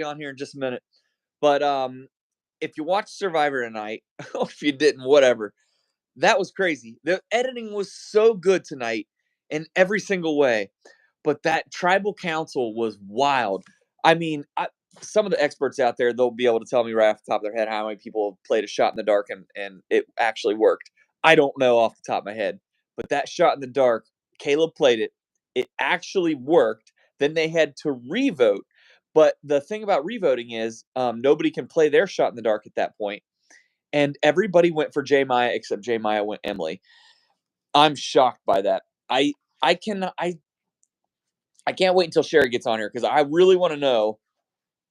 be on here in just a minute. But if you watched Survivor tonight, if you didn't, whatever. That was crazy. The editing was so good tonight in every single way. But that tribal council was wild. I mean, some of the experts out there, they'll be able to tell me right off the top of their head how many people have played a shot in the dark and it actually worked. I don't know off the top of my head. But that shot in the dark, Caleb played it. It actually worked. Then they had to revote. But the thing about revoting is nobody can play their shot in the dark at that point. And everybody went for J Maya except J Maya went Emily. I'm shocked by that. I cannot I can't wait until Sherry gets on here because I really want to know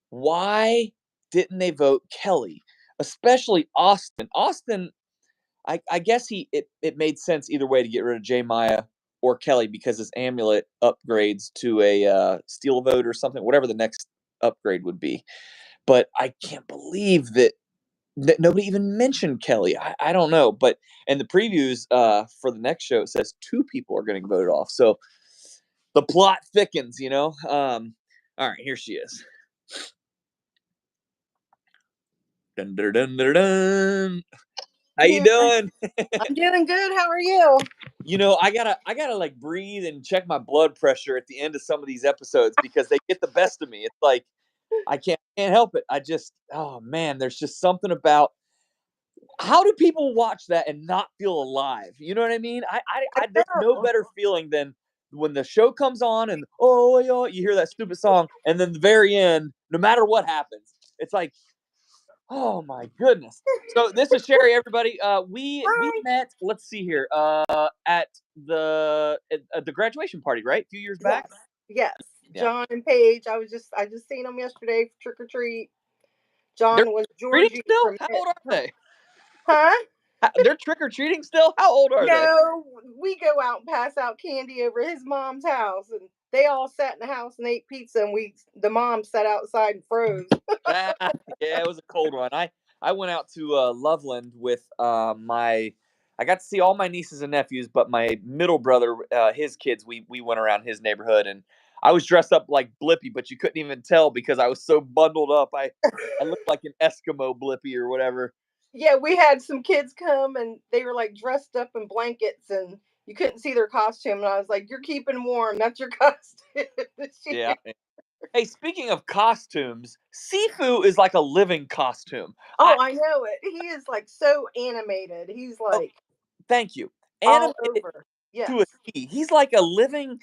why didn't they vote Kelly, especially Austin. Austin, I guess it made sense either way to get rid of J Maya or Kelly because his amulet upgrades to a steel vote or something, whatever the next upgrade would be. But I can't believe that nobody even mentioned Kelly. I don't know, but in the previews for the next show, it says 2 people are getting voted off. So the plot thickens, you know. All right, here she is. Dun, dun, dun, dun, dun. How you doing? I'm doing good. How are you? You know, I gotta like breathe and check my blood pressure at the end of some of these episodes because they get the best of me. It's like I can't help it. Oh man, there's just something about how do people watch that and not feel alive? You know what I mean? There's no better feeling than when the show comes on and you hear that stupid song, and then the very end, no matter what happens, it's like, oh my goodness. So this is Sherry, everybody. We met. Let's see here. At the graduation party, right? A few years back. Yes. Yeah. John and Paige. I just seen them yesterday. Trick or treat. John They're was treating Georgie still. from How old are they? Huh? They're trick or treating still. How old are they? No, we go out and pass out candy over his mom's house, and they all sat in the house and ate pizza, and the mom sat outside and froze. Yeah, it was a cold one. I went out to Loveland with my. I got to see all my nieces and nephews, but my middle brother, his kids, we went around his neighborhood, and I was dressed up like Blippy, but you couldn't even tell because I was so bundled up. I looked like an Eskimo Blippy or whatever. Yeah, we had some kids come, and they were like dressed up in blankets, and you couldn't see their costume. And I was like, "You're keeping warm. That's your costume this year." Yeah. Hey, speaking of costumes, Sifu is like a living costume. Oh, I know it. He is like so animated. He's Oh, like thank you. all Animated over. to a Yes. T. He's like a living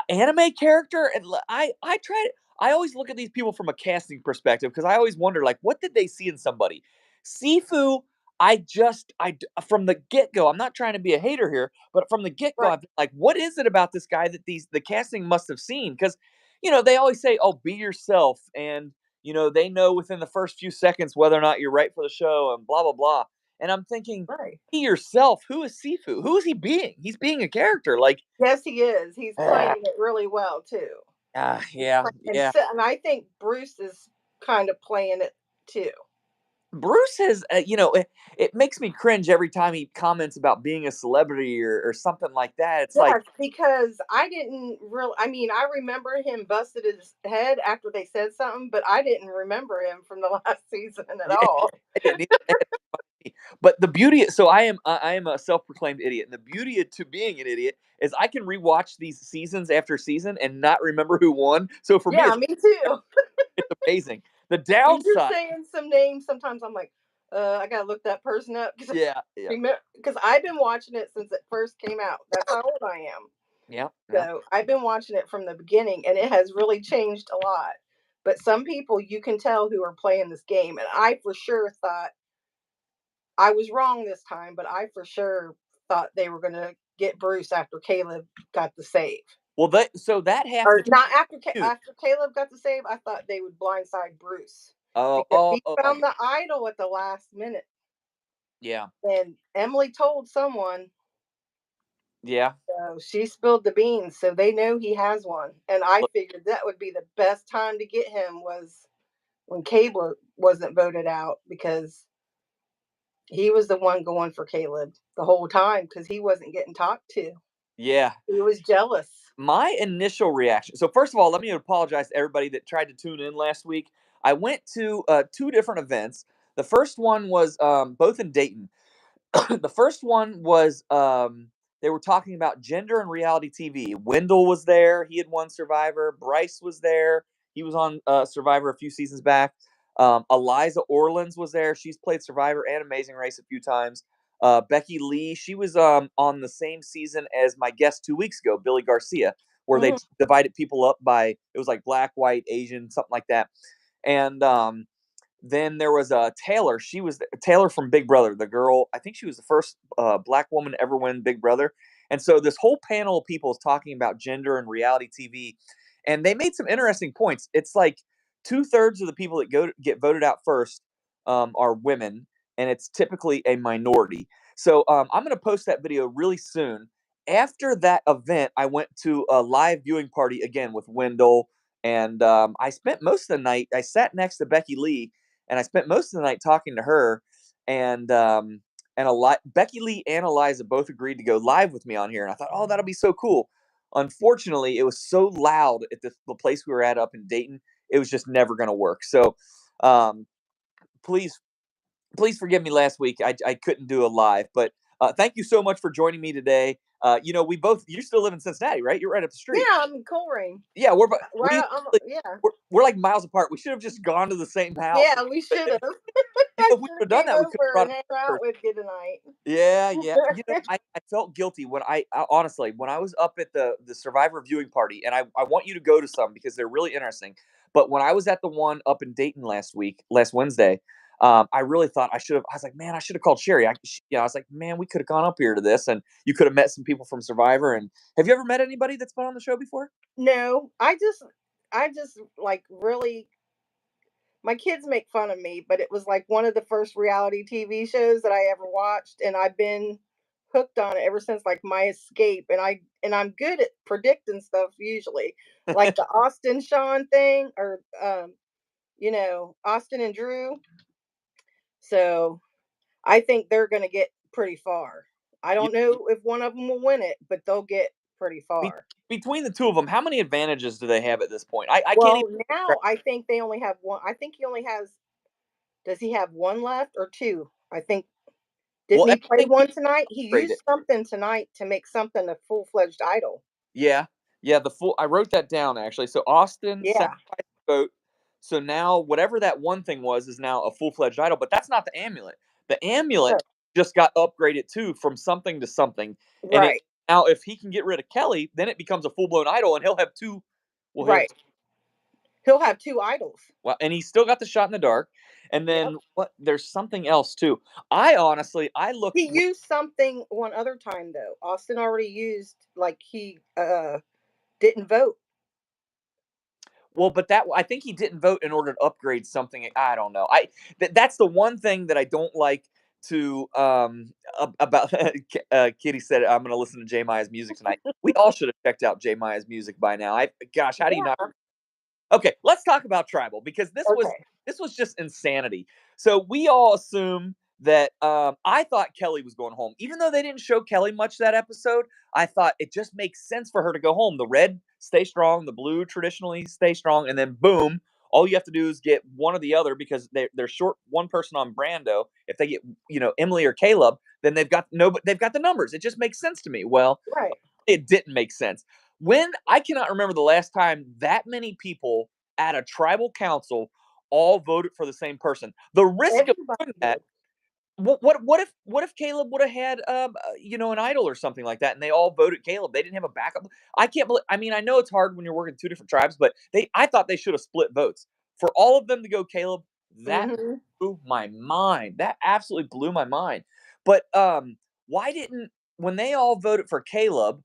anime character, and I try to. I always look at these people from a casting perspective because I always wonder, like, what did they see in somebody? Sifu, from the get go. I'm not trying to be a hater here, but from the get go, Right. I've been like, what is it about this guy that the casting must have seen? Because they always say, "Oh, be yourself," and they know within the first few seconds whether or not you're right for the show, and blah blah blah. And I'm thinking, Right. be yourself. Who is Sifu? Who is he being? He's being a character. Like, Yes, he is. He's playing it really well too. yeah, yeah. And I think Bruce is kind of playing it too. Bruce has, it makes me cringe every time he comments about being a celebrity or something like that. It's like, Yes, because I didn't really. I mean, I remember him busted his head after they said something, but I didn't remember him from the last season at yeah, all. I didn't but the beauty, so I am a self-proclaimed idiot, and the beauty to being an idiot is I can rewatch these seasons after season and not remember who won. So for me, Yeah, me too. it's amazing. The When you're downside, saying some names, sometimes I'm like, I gotta look that person up because yeah, yeah, remember because I've been watching it since it first came out. That's how old I am. yeah, yeah. So I've been watching it from the beginning, and it has really changed a lot. But some people you can tell who are playing this game, and I for sure thought I was wrong this time, but I for sure thought they were going to get Bruce after Caleb got the save. Well, so that Or happened not after too. after Caleb got the save. I thought they would blindside Bruce Oh, because he okay. found the idol at the last minute, Yeah, and Emily told someone, yeah. so she spilled the beans, so they know he has one. And I figured that would be the best time to get him was when Caleb wasn't voted out because he was the one going for Caleb the whole time because he wasn't getting talked to. Yeah. He was jealous. My initial reaction. So first of all, let me apologize to everybody that tried to tune in last week. I went to two different events. The first one was both in Dayton. The first one was they were talking about gender and reality TV. Wendell was there; he had won Survivor. Bryce was there; he was on Survivor a few seasons back. Eliza Orleans was there; she's played Survivor and Amazing Race a few times. Becky Lee, she was on the same season as my guest 2 weeks ago, Billy Garcia, where they Hmm. divided people up by it was like black, white, Asian, something like that. And then there was Taylor. She was Taylor from Big Brother. The girl, I think she was the first black woman to ever win Big Brother. And so this whole panel of people is talking about gender and reality TV, and they made some interesting points. It's like 2/3 of the people that get voted out first are women, and it's typically a minority. So I'm going to post that video really soon. After that event, I went to a live viewing party again with Wendell, and I spent most of the night. I sat next to Becky Lee, and I spent most of the night talking to her. And Becky Lee and Eliza both agreed to go live with me on here, and I thought, oh, that'll be so cool. Unfortunately, it was so loud at the place we were at up in Dayton, it was just never going to work. So, um, please, please forgive me. Last week, I couldn't do a live, but thank you so much for joining me today. We both you still live in Cincinnati, right? You're right up the Yeah, street. I'm Coleraine. Yeah, we Right. Yeah. we're like miles apart. We should have just gone to the same house. Yeah, we should have. I If we should would have have done came that, we could have over brought and hang a out with you tonight. yeah, yeah. I felt guilty when honestly when I was up at the Survivor viewing party, and I want you to go to some because they're really interesting. But when I was at the one up in Dayton last Wednesday, I really thought I should have. I was like, man, I should have called Sherry. I was like, man, we could have gone up here to this, and you could have met some people from Survivor. And have you ever met anybody that's been on the show before? No, I just like really. My kids make fun of me, but it was like one of the first reality TV shows that I ever watched, and I've been hooked on it ever since like my escape. And I'm good at predicting stuff usually, like the Austin Sean thing, or Austin and Drew. So I think they're going to get pretty far. I You, don't know if one of them will win it, but they'll get pretty be, far. between the two of them, how many advantages do they have at this point? I can't even. Well, now I think they only have one. I think he only has. Does he have one left or two? I think. Well, Didn't he play everything one tonight? He upgraded. used something tonight to make something a full fledged idol. Yeah, yeah. The full. I wrote that down actually. So Austin Yeah. sacrificed the vote. So now whatever that one thing was is now a full fledged idol. But that's not the amulet. The amulet Right. just got upgraded too from something to something. And it Right. now if he can get rid of Kelly, then it becomes a full blown idol, and he'll have two. Well, he'll have Right. He'll have two idols. well, and he's still got the shot in the dark. And Yep. then what? There's something else too. I honestly, I looked. He used something one other time though. Austin already used like he didn't vote. Well, but that I think he didn't vote in order to upgrade something. I don't know. That's the one thing that I don't like to about. Kitty said I'm going to listen to J Maya's music tonight. We all should have checked out J Maya's music by now. Gosh, how do you not? Yeah. Okay, let's talk about tribal because Okay. this was just insanity. So we all assume that I thought Kelly was going home, even though they didn't show Kelly much that episode. I thought it just makes sense for her to go home. The red stay strong, the blue traditionally stay strong, and then boom, all you have to do is get one or the other because they're short one person on Brando. If they get Emily or Caleb, then they've got the numbers. It just makes sense to me. Well, Right. it didn't make sense. When I cannot remember the last time that many people at a tribal council all voted for the same person. The risk of Everybody doing that. did. What if Caleb would have had an idol or something like that, and they all voted Caleb? They didn't have a backup. I can't believe. I mean, I know it's hard when you're working two different tribes, but I thought they should have split votes for all of them to go Caleb. That Hmm. blew my mind. That absolutely blew my mind. But why didn't when they all voted for Caleb?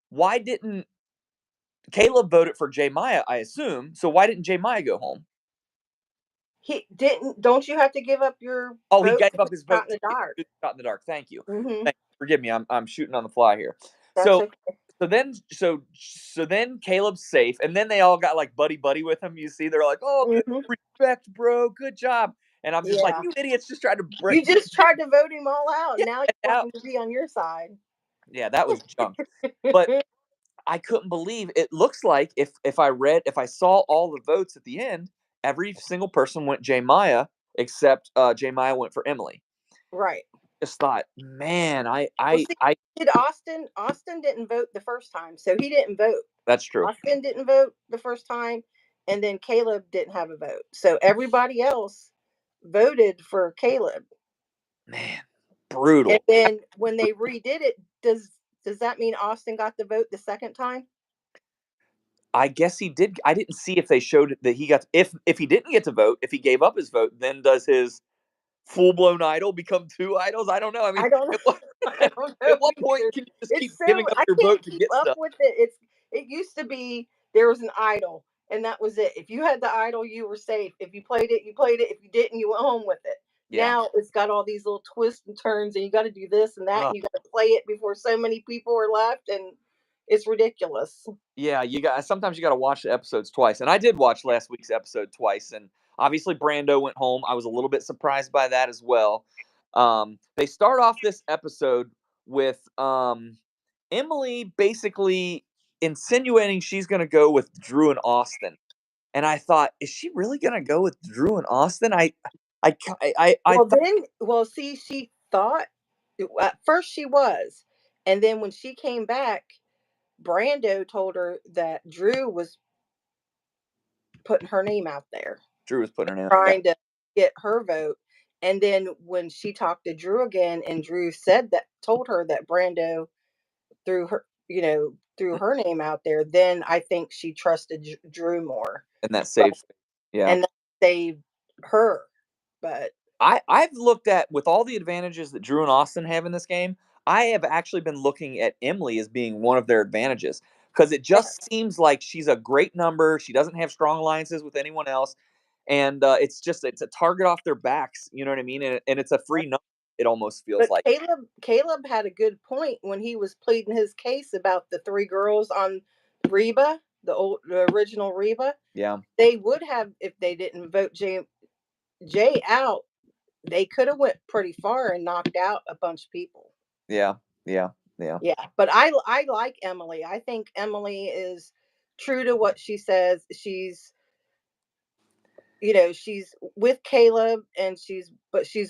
Why didn't Caleb voted for J Maya? I assume. So why didn't J Maya go home? He didn't. Don't you have to give up your Oh, he vote gave to up get his shot vote in the to get dark? shot in the dark. Thank you. Hmm. Thank you. Forgive me. I'm shooting on the fly here. That's So okay. then Caleb's safe, and then they all got like buddy buddy with him. You see, they're like, "Oh, good Hmm. respect, bro. Good job." And I'm just like, Yeah. "You idiots, just tried to break." You just tried to vote him all out, Yeah, and now you and want now him to be on your side. Yeah, that was junk. But I couldn't believe it. Looks like if I saw all the votes at the end, every single person went J Maya except J Maya went for Emily. Right. Just thought, man, Well, see, I did Austin? Austin didn't vote the first time, so he didn't vote. that's true. Austin didn't vote the first time, and then Caleb didn't have a vote. So everybody else voted for Caleb. Man, And brutal. then when they redid it, does that mean Austin got the vote the second time? I guess he did. I didn't see if they showed that he got. If he didn't get to vote, if he gave up his vote, then does his full blown idol become two idols? I don't know. I mean, I don't know. at what, I don't at know what point either. can you just keep It's so giving up I your can't vote to keep get up stuff? with it. It used to be there was an idol and that was it. If you had the idol, you were safe. If you played it, you played it. If you didn't, you went home with it. Yeah. Now it's got all these little twists and turns, and you got to do this and that, Uh, and you got to play it before so many people are left, and it's ridiculous. yeah. You got sometimes you got to watch the episodes twice, and I did watch last week's episode twice, and obviously Brando went home. I was a little bit surprised by that as well. They start off this episode with Emily basically insinuating she's going to go with Drew and Austin. And I thought, is she really going to go with Drew and Austin? I Well, thought see, she thought at first she was, and then when she came back, Brando told her that Drew was putting her name out there, Drew was putting her name. Yeah, trying to get her vote. And then when she talked to Drew again, and Drew told her that Brando threw her name out there, then I think she trusted Drew more, and that but saves. Yeah, and that saved her. But I've looked at with all the advantages that Drew and Austin have in this game. I have actually been looking at Emily as being one of their advantages because it yeah, just seems like she's a great number. She doesn't have strong alliances with anyone else, and it's a target off their backs. You know what I mean? And it's a free number. It almost feels but like. Caleb had a good point when he was pleading his case about the three girls on Reba, the original Reba. Yeah, They would have if they didn't vote Jay out. They could have went pretty far and knocked out a bunch of people. yeah, yeah, yeah. Yeah, but I like Emily. I think Emily is true to what she says. She's with Caleb and she's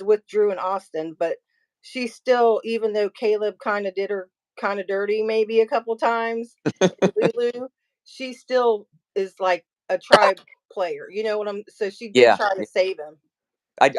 with Drew and Austin, but she's still, even though Caleb kind of did her kind of dirty maybe a couple times in Lulu, she still is like a tribe player. You know what I'm so she did Yeah, try to save him.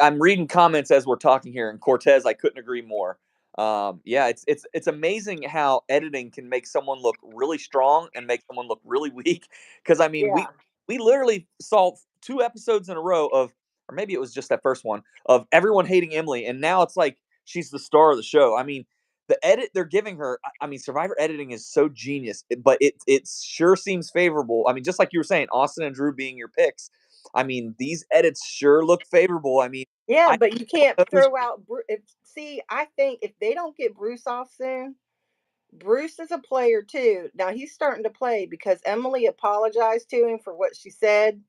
I'm reading comments as we're talking here, and Cortez, I couldn't agree more. Yeah, it's amazing how editing can make someone look really strong and make someone look really weak. Because I mean, Yeah. we literally saw two episodes in a row of, or maybe it was just that first one of everyone hating Emily, and now it's like she's the star of the show. I mean, the edit they're giving her, I mean, Survivor editing is so genius, but it sure seems favorable. I mean, just like you were saying, Austin and Drew being your picks. I mean, these edits sure look favorable. I mean, Yeah, I but you can't don't know who's throw out see, I think if they don't get Bruce off soon, Bruce is a player too. Now he's starting to play because Emily apologized to him for what she said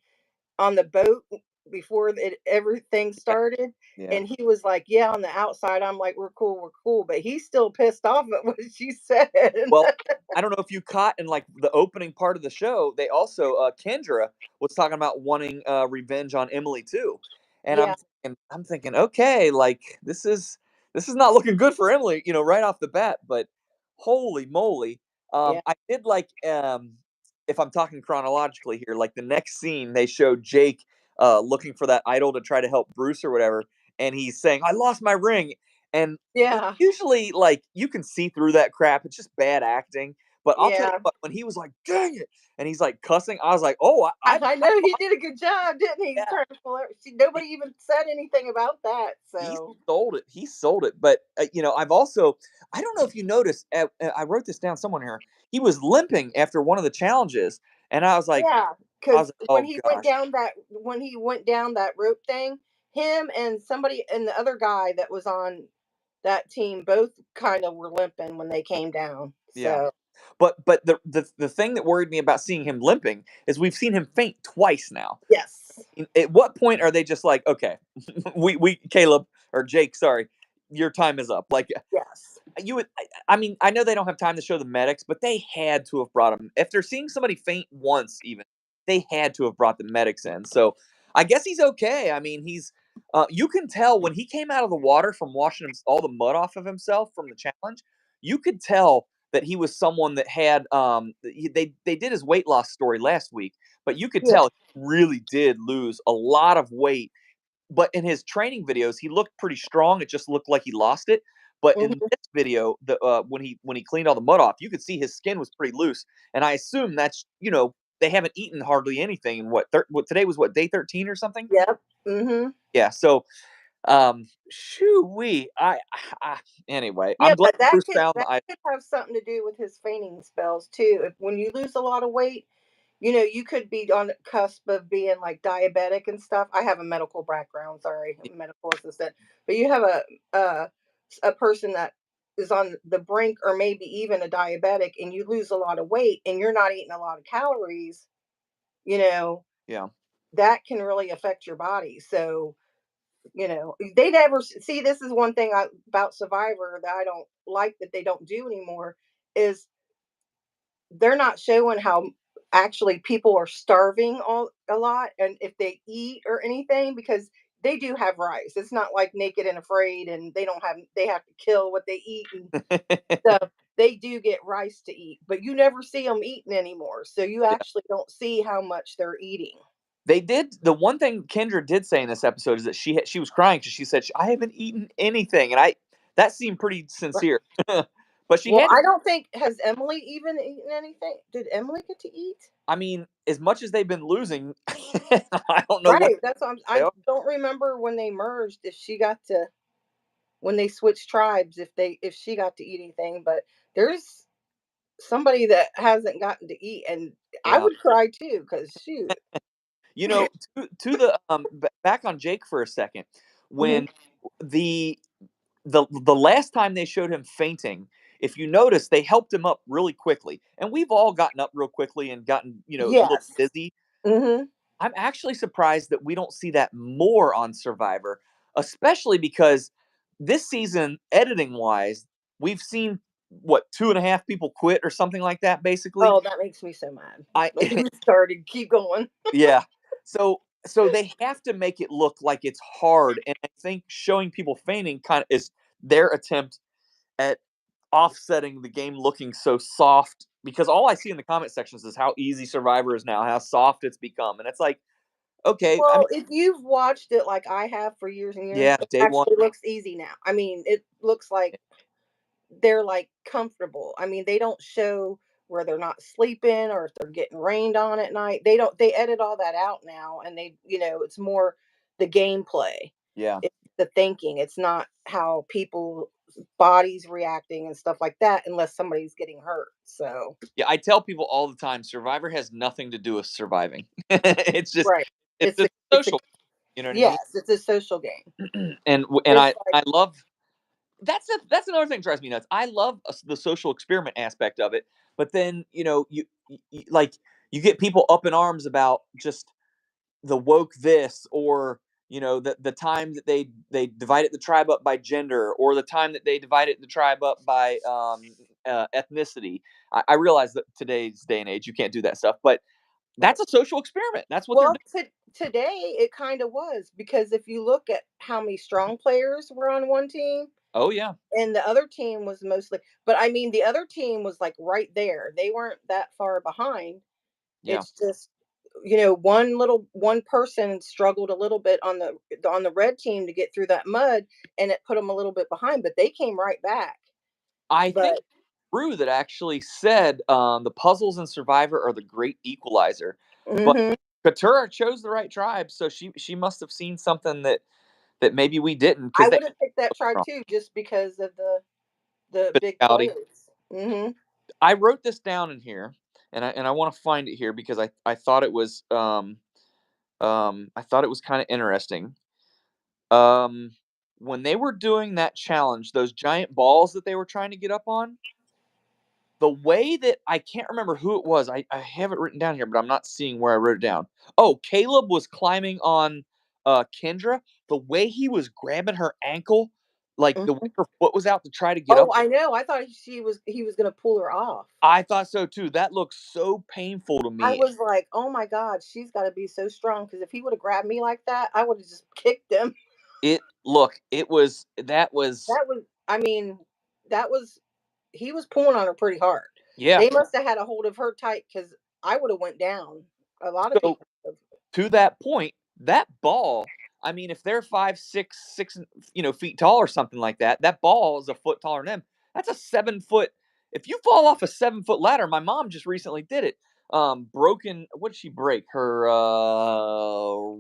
on the boat before everything yeah, started. yeah. And he was like, yeah, on the outside, I'm like, we're cool. But he's still pissed off at what she said. Well, I don't know if you caught in like the opening part of the show, they also Kendra was talking about wanting revenge on Emily too, and Yeah, I'm thinking, okay, like this is not looking good for Emily, you know, right off the bat. But holy moly, yeah, I did like if I'm talking chronologically here, like the next scene they showed Jake looking for that idol to try to help Bruce or whatever, and he's saying, "I lost my ring," and yeah, usually, like, you can see through that crap. It's just bad acting. But I'll tell you yeah. what, when he was like, "Dang it," and he's like cussing, I was like, "Oh, I know he did a good job, didn't he? He's yeah." trying to pull it. Nobody even said anything about that. He So, sold it. He sold it. But you know, I've also, I don't know if you noticed. I wrote this down somewhere here. He was limping after one of the challenges, and yeah, I because was like, "Oh gosh, when he went down that rope thing, him and somebody and the other guy that was on that team both kind of were limping when they came down. yeah." So But the thing that worried me about seeing him limping is we've seen him faint twice now. yes, At what point are they just like, okay, we Caleb or Jake, sorry, your time is up. Like yes, you would I mean, I know they don't have time to show the medics, but they had to have brought them. If they're seeing somebody faint once even, they had to have brought the medics in. So, I guess he's okay. I mean, he's you can tell when he came out of the water from washing all the mud off of himself from the challenge, you could tell that he was someone that had they did his weight loss story last week, but you could Yeah. tell he really did lose a lot of weight, but in his training videos, he looked pretty strong. It just looked like he lost it. But in Mhm. this video, when he cleaned all the mud off, you could see his skin was pretty loose. And I assume that's they haven't eaten hardly anything. And what today was what day 13 or something? Yep. Mhm. Yeah. So shoo wee. I anyway, Yeah, I'm glad but that Bruce found that the. could have something to do with his fainting spells too. If when you lose a lot of weight, you could be on the cusp of being like diabetic and stuff. I have a medical background, sorry, I'm a medical assistant. But you have a person that is on the brink or maybe even a diabetic and you lose a lot of weight and you're not eating a lot of calories, you know, Yeah. that can really affect your body. So, they never see this is one thing about Survivor that I don't like that they don't do anymore is they're not showing how actually people are starving a lot and if they eat or anything because they do have rice. It's not like Naked and Afraid and they have to kill what they eat and stuff. They do get rice to eat, but you never see them eating anymore. So you Yeah. actually don't see how much they're eating. They did the one thing Kendra did say in this episode is that she was crying because she said I haven't eaten anything, and I that seemed pretty sincere. But she Well, had to. I don't think has Emily even eaten anything? Did Emily get to eat? I mean, as much as they've been losing, I don't know what Right. That's what they I are. don't remember when they merged if she got to when they switched tribes if she got to eat anything, but there's somebody that hasn't gotten to eat and I Yeah, would cry too cuz shoot. you know, to the back on Jake for a second. Mhm. When the last time they showed him fainting, if you notice, they helped him up really quickly, and we've all gotten up real quickly and gotten a little Yes. dizzy. Mhm. I'm actually surprised that we don't see that more on Survivor, especially because this season, editing wise, we've seen what 2.5 people quit or something like that. Basically, Oh, that makes me so mad. I Don't get me started. Keep going. yeah. So they have to make it look like it's hard, and I think showing people fainting kind of is their attempt at offsetting the game looking so soft. Because all I see in the comment sections is how easy Survivor is now, how soft it's become, and it's like, okay, I mean, Well, if you've watched it like I have for years and years, yeah, it day one. actually looks easy now. I mean, it looks like they're like comfortable. I mean, they don't show where they're not sleeping or if they're getting rained on at night. They edit all that out now and it's more the gameplay. Yeah. It's the thinking. It's not how people bodies reacting and stuff like that unless somebody's getting hurt. So, Yeah, I tell people all the time, Survivor has nothing to do with surviving. it's just right. it's It's a just it's a social, you know what I mean? yes, it's a social game. And It's I love that's another thing that drives me nuts. I love the social experiment aspect of it, but then, like you get people up in arms about just the woke this, or the time that they divided the tribe up by gender, or the time that they divided the tribe up by ethnicity. I realize that today's day and age you can't do that stuff, but right. that's a social experiment. That's what they're Well, doing. today it kind of was because if you look at how many strong players were on one team Oh yeah. and the other team was mostly, but I mean, the other team was like right there. They weren't that far behind. Yeah. It's just, one person struggled a little bit on the red team to get through that mud and it put them a little bit behind, but they came right back. I think But Drew that actually said the puzzles in Survivor are the great equalizer, but mhm, Katura chose the right tribe, so she must have seen something that maybe we didn't, I because they would have picked that tribe strong too just because of the big physicality. players. Mhm. I wrote this down in here, and I want to find it here because I thought it was I thought it was kind of interesting. Um, when they were doing that challenge, those giant balls that they were trying to get up on, the way that I can't remember who it was. I have it written down here, but I'm not seeing where I wrote it down. Oh, Caleb was climbing on Kendra. The way he was grabbing her ankle, like, the way Mhm. her foot was out to try to get Oh, up. I know. I thought he was gonna pull her off. I thought so too. That looked so painful to I me. was like, "Oh my god, she's gotta be so strong." Because if he would have grabbed me like that, I would have just kicked him. It was that was That was, I mean, that was, he was pulling on her pretty hard. yeah. They must have had a hold of her tight because I would have went down. A lot of So people have. to that point, that ball, I mean, if they're 5, 6, 6, feet tall or something like that, that ball is a foot taller than them. That's a 7 foot. If you fall off a 7 foot ladder, my mom just recently did it. Broken. What did she break? Her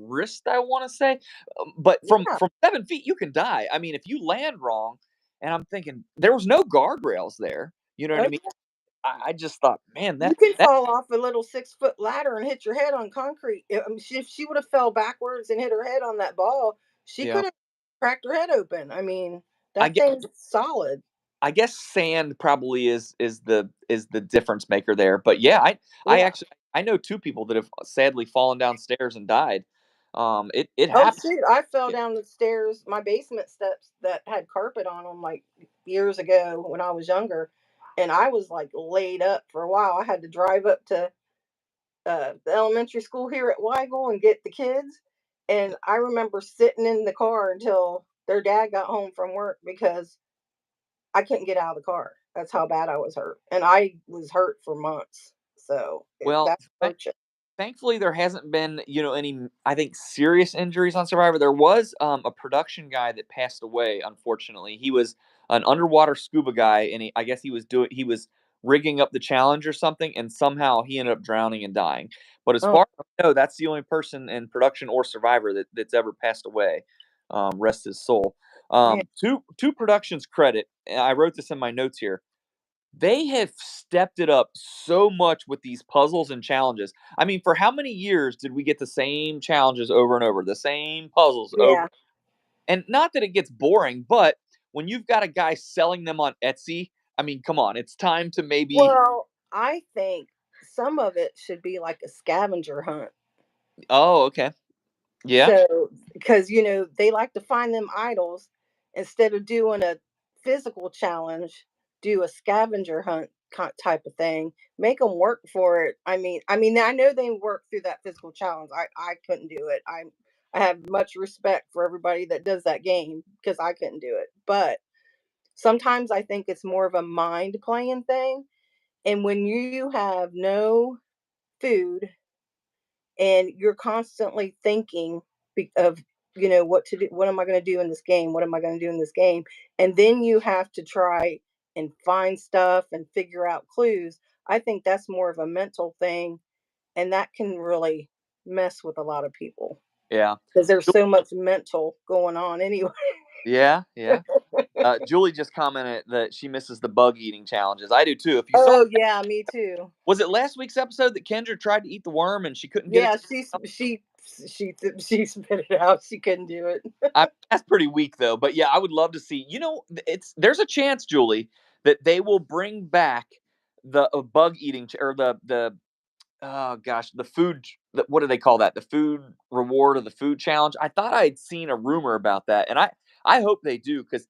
wrist, I want to say. But Yeah. from 7 feet, you can die. I mean, if you land wrong, and I'm thinking there was no guardrails there. You know what I Oh, mean? yeah. I just thought, man, You can fall off a little 6-foot ladder and hit your head on concrete. If she would have fell backwards and hit her head on that ball, she yeah. could have cracked her head open. I mean, I that guess thing's solid. I guess sand probably is the difference maker there. But yeah, I Yeah. actually I know two people that have sadly fallen downstairs and died. It Oh happened. shoot! I fell down the stairs, my basement steps that had carpet on them, like years ago when I was younger, and I was like laid up for a while. I had to drive up to the elementary school here at Weigel and get the kids, and I remember sitting in the car until their dad got home from work because I couldn't get out of the car. That's how bad I was hurt, and I was hurt for months. So Well, that hurt you. thankfully there hasn't been any I think serious injuries on Survivor. There was a production guy that passed away. Unfortunately, he was an underwater scuba guy, and I guess he was rigging up the challenge or something, and somehow he ended up drowning and dying. But as Oh far as I know, that's the only person in production or Survivor that's ever passed away. Rest his soul. yeah, Two productions credit. And I wrote this in my notes here. They have stepped it up so much with these puzzles and challenges. I mean, for how many years did we get the same challenges over and over, the same puzzles over? yeah. And not that it gets boring, but when you've got a guy selling them on Etsy, I mean, come on, it's time to maybe. Well, I think some of it should be like a scavenger hunt. Oh, okay. Yeah. So, because they like to find them idols instead of doing a physical challenge, do a scavenger hunt type of thing. Make them work for it. I know they work through that physical challenge. I couldn't do it. I have much respect for everybody that does that game because I couldn't do it. But sometimes I think it's more of a mind playing thing. And when you have no food and you're constantly thinking of what to do, what am I going to do in this game, what am I going to do in this game, and then you have to try and find stuff and figure out clues. I think that's more of a mental thing, and that can really mess with a lot of people Yeah. because there's so much mental going on anyway. Yeah. Yeah. Julie just commented that she misses the bug eating challenges. I do too. If you saw, Oh yeah, me too. was it last week's episode that Kendra tried to eat the worm and she couldn't get it Yeah, to. she spit it out. She couldn't do it. That's pretty weak though. But yeah, I would love to see. It's there's a chance, Julie, that they will bring back the bug eating or the oh gosh, the food. What do they call that? The food reward or the food challenge. I thought I'd seen a rumor about that, and I hope they do because.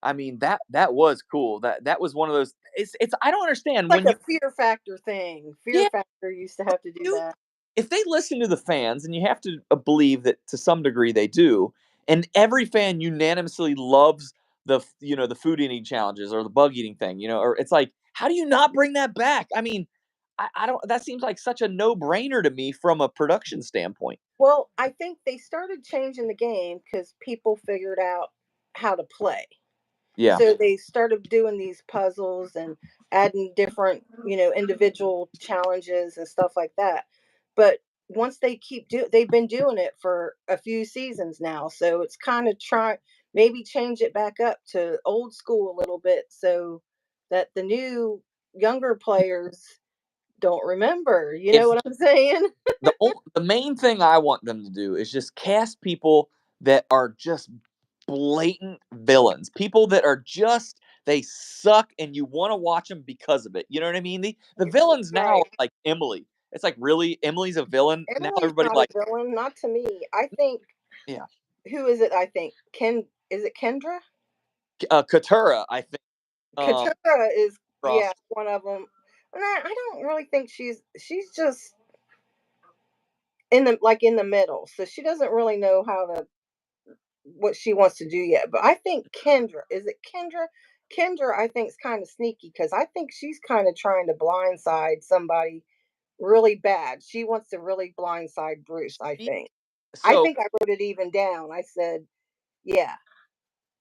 I mean that was cool. That was one of those. It's I don't understand Like when a you. fear factor thing. Fear Yeah, factor used to have to do you that. if they listen to the fans, and you have to believe that to some degree they do, and every fan unanimously loves the food eating challenges or the bug eating thing, or it's like, how do you not bring that back? I mean, I don't. That seems like such a no brainer to me from a production standpoint. Well, I think they started changing the game because people figured out how to play. Yeah, So they started doing these puzzles and adding different, individual challenges and stuff like that. But once they've been doing it for a few seasons now. So it's kind of try maybe change it back up to old school a little bit so that the new younger players don't remember. You know if what I'm saying? the main thing I want them to do is just cast people that are just blatant villains. People that are just they suck and you want to watch them because of it. You know what I mean? The villains now are Right. like Emily. It's like, really, Emily's a villain now. Emily's Everybody not a like, villain, not to me. I think, yeah, who is it? I think Ken, is it Kendra? Katura, I think. Um, Katara is, Cross. yeah, one of them. And I don't really think she's just in the in the middle, so she doesn't really know how to what she wants to do yet. But I think Kendra, is it Kendra? Kendra, I think is kind of sneaky because I think she's kind of trying to blindside somebody really bad. She wants to really blindside Bruce. I She think. I so think I wrote it even down. I said, yeah,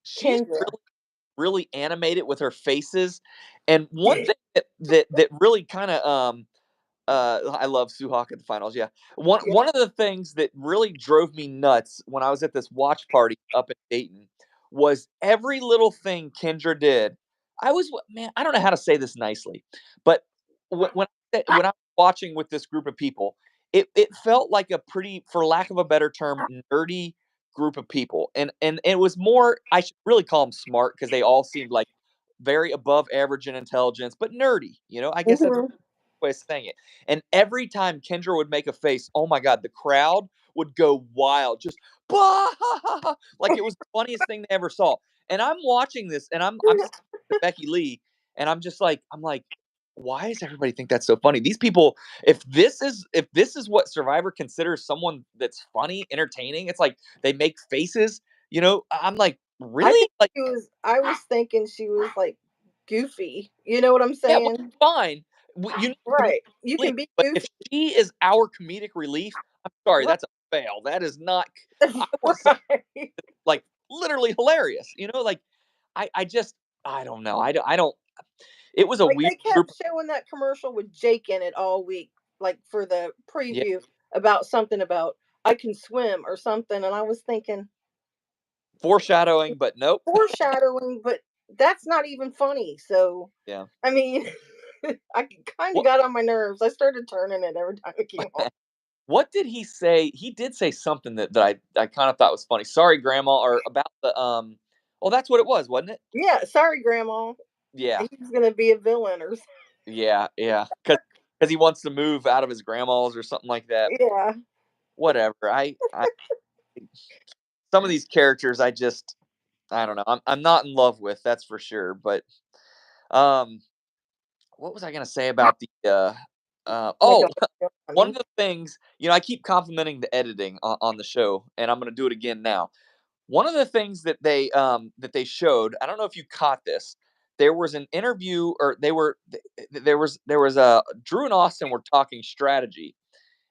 she's Kendra. really animated with her faces, and one thing that really kind of I love Suhawk at the finals. Yeah, one of the things that really drove me nuts when I was at this watch party up in Dayton was every little thing Kendra did. Man, I don't know how to say this nicely, but when I was watching with this group of people, it felt like a pretty, for lack of a better term, nerdy group of people, and it was more. I should really call them smart because they all seemed like very above average in intelligence, but nerdy. I guess that's Mhm. way of saying it. And every time Kendra would make a face, oh my god, the crowd would go wild, just bah, like it was the funniest thing they ever saw. And I'm watching this, and I'm sitting to Becky Lee, and I'm like, why does everybody think that's so funny? These people, if this is what Survivor considers someone that's funny, entertaining, it's like they make faces. I'm like, I really? think Like, she was. I was thinking she was like goofy. You know what I'm yeah, well, saying? fine. You need comedic Right. You relief, can be but if goofy. she is our comedic relief, I'm sorry, Right. that's a fail. That is not. I want something Right. like literally hilarious. Like I don't know. I don't. It was a Like weird they group. kept showing that commercial with Jake in it all week, like for the Yeah, preview about something about I can swim or something, and I was thinking foreshadowing, but nope. foreshadowing, but that's not even funny. So Yeah. I mean, I kind of What got on my nerves. I started turning it every time it came on. What did he say? He did say something that I kind of thought was funny. Sorry, Grandma, or about the. Oh, that's what it was, wasn't it? Yeah, sorry, Grandma. Yeah. He's gonna be a villain or Yeah. Because he wants to move out of his grandma's or something like that. yeah. Whatever. I some of these characters I don't know. I'm not in love with, that's for sure. But um, what was I gonna say about the Like a oh, one of villain. the things, I keep complimenting the editing on the show, and I'm gonna do it again now. One of the things that they showed, I don't know if you caught this. There was an interview, or there was a Drew and Austin were talking strategy,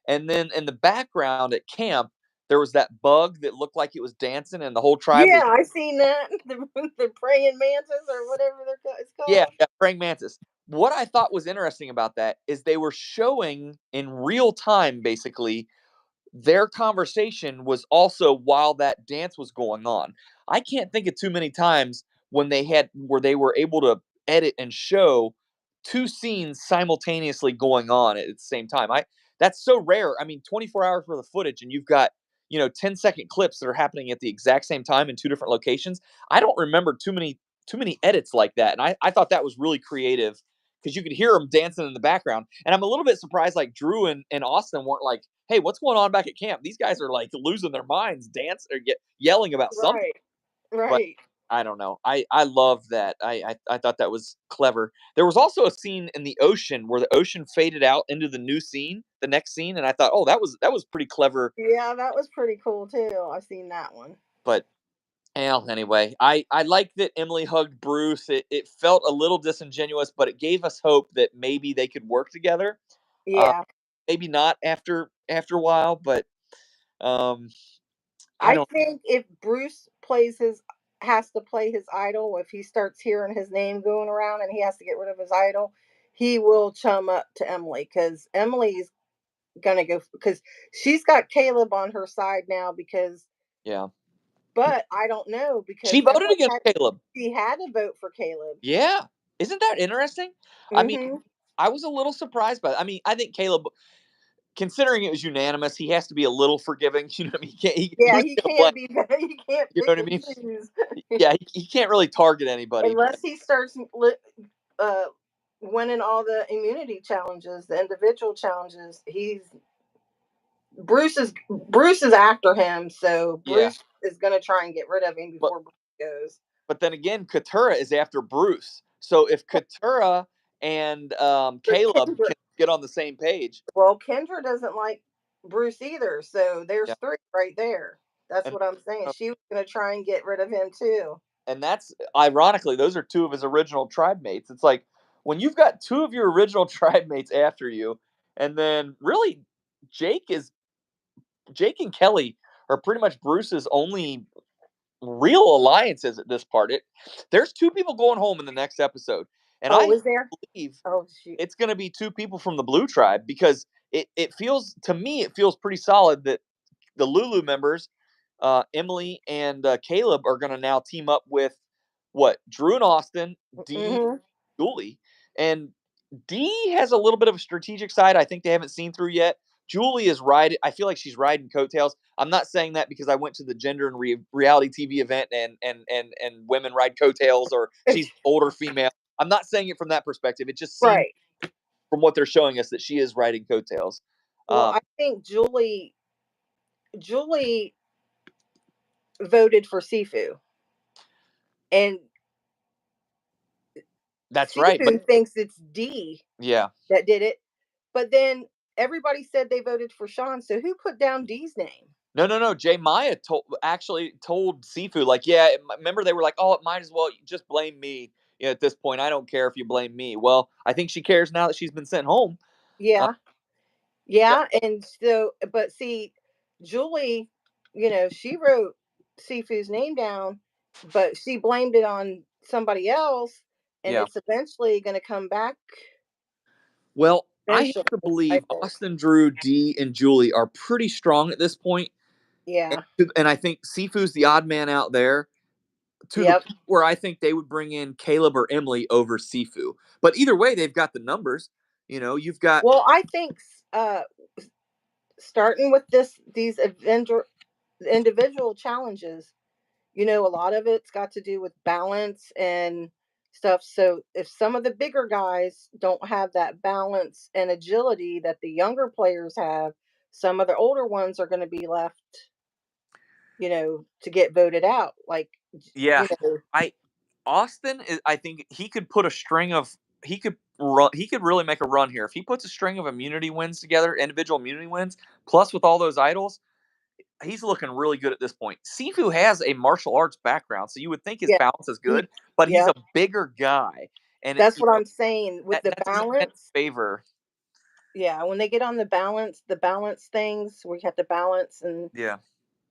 and then in the background at camp, there was that bug that looked like it was dancing, and the whole tribe Yeah, was, I seen that. The praying mantis or whatever it's yeah, called. yeah, praying mantis. What I thought was interesting about that is they were showing in real time, basically, their conversation was also while that dance was going on. I can't think of too many times where they were able to edit and show two scenes simultaneously going on at the same time. I That's so rare. I mean, 24 hours worth of footage, and you've got 10-second clips that are happening at the exact same time in two different locations. I don't remember too many edits like that, and I thought that was really creative because you could hear them dancing in the background. And I'm a little bit surprised, like Drew and Austin weren't like, "Hey, what's going on back at camp?" These guys are like losing their minds, dance or yelling about something. Right. But Right. I don't know. I love that. I thought that was clever. There was also a scene in the ocean where the ocean faded out into the new scene, the next scene, and I thought, oh, that was pretty clever. Yeah, that was pretty cool too. I seen that one. But well, anyway, I like that Emily hugged Bruce. It felt a little disingenuous, but it gave us hope that maybe they could work together. Uh, Yeah. Maybe not after a while, but um, I I don't. think if Bruce plays his has to play his idol, if he starts hearing his name going around and he has to get rid of his idol, he will chum up to Emily because Emily's gonna go because she's got Caleb on her side now because Yeah, but I don't know she because voted Emily against had Caleb. she had to vote for Caleb. Yeah, isn't that interesting? I mean, Hmm. I was a little surprised by. I mean, I think Caleb, considering it was unanimous, he has to be a little forgiving. You know what I mean? Yeah, Who's he gonna blame? can't be he can't You know pick what I and mean? choose Yeah, he can't really target anybody. But unless he starts uh winning all the immunity challenges, the individual challenges. Bruce is after him, so yeah, Bruce is gonna try and get rid of him but before Bruce goes. but then again, Katura is after Bruce. So if Katura and But Caleb Kendra, can get on the same page, well, Kendra doesn't like Bruce either. So there's yeah, three right there. That's and what I'm saying. She was going to try and get rid of him too. and that's ironically those are two of his original tribe mates. It's like when you've got two of your original tribe mates after you, and then really Jake is Jake and Kelly are pretty much Bruce's only real alliances at this part. There's two people going home in the next episode, and Oh, I is there? believe Oh, shoot. it's going to be two people from the Blue Tribe because it feels to me it feels pretty solid that the Lulu members, Emily and Caleb, are going to now team up with what Drew and Austin, Dee, Hmm. Julie, and Dee has a little bit of a strategic side. I think they haven't seen through yet. Julie is riding. I feel like she's riding coattails. I'm not saying that because I went to the gender and reality TV event and women ride coattails or she's older female. I'm not saying it from that perspective. It just seems Right. from what they're showing us that she is riding coattails. Well, Um, I think Julie voted for Sifu, and that's right. But Sifu thinks it's D yeah, that did it. But then everybody said they voted for Sean. So who put down D's name? no, no, no. Jay Maya actually told Sifu like, yeah. Remember they were like, oh, it might as well just blame me. You know, at this point, I don't care if you blame me. Well, I think she cares now that she's been sent home. Uh, Yeah. yeah, Yeah. And so, but see, Julie, she wrote Sifu's name down, but she blamed it on somebody else. And yeah. it's eventually going to come back Well, I have eventually, to I believe think. Austin, Drew, D, and Julie are pretty strong at this point, Yeah. and I think Sifu's the odd man out there to the Yep. point where I think they would bring in Caleb or Emily over Sifu. But either way, they've got the numbers. You know, you've got Well, I think uh, starting with these individual challenges, a lot of it's got to do with balance and stuff. So if some of the bigger guys don't have that balance and agility that the younger players have, some of the older ones are going to be left, to get voted out. Like, yeah. you know, I Austin is, I think he could put a string of he could run he could really make a run here if he puts a string of immunity wins together, individual immunity wins, plus with all those idols. He's looking really good at this point. Sifu has a martial arts background, so you would think his yeah, balance is he, good, but he's yeah, a bigger guy, and that's what I'm saying with the that's going to tend balance. to favor. Yeah, when they get on the balance things where you have to balance and Yeah,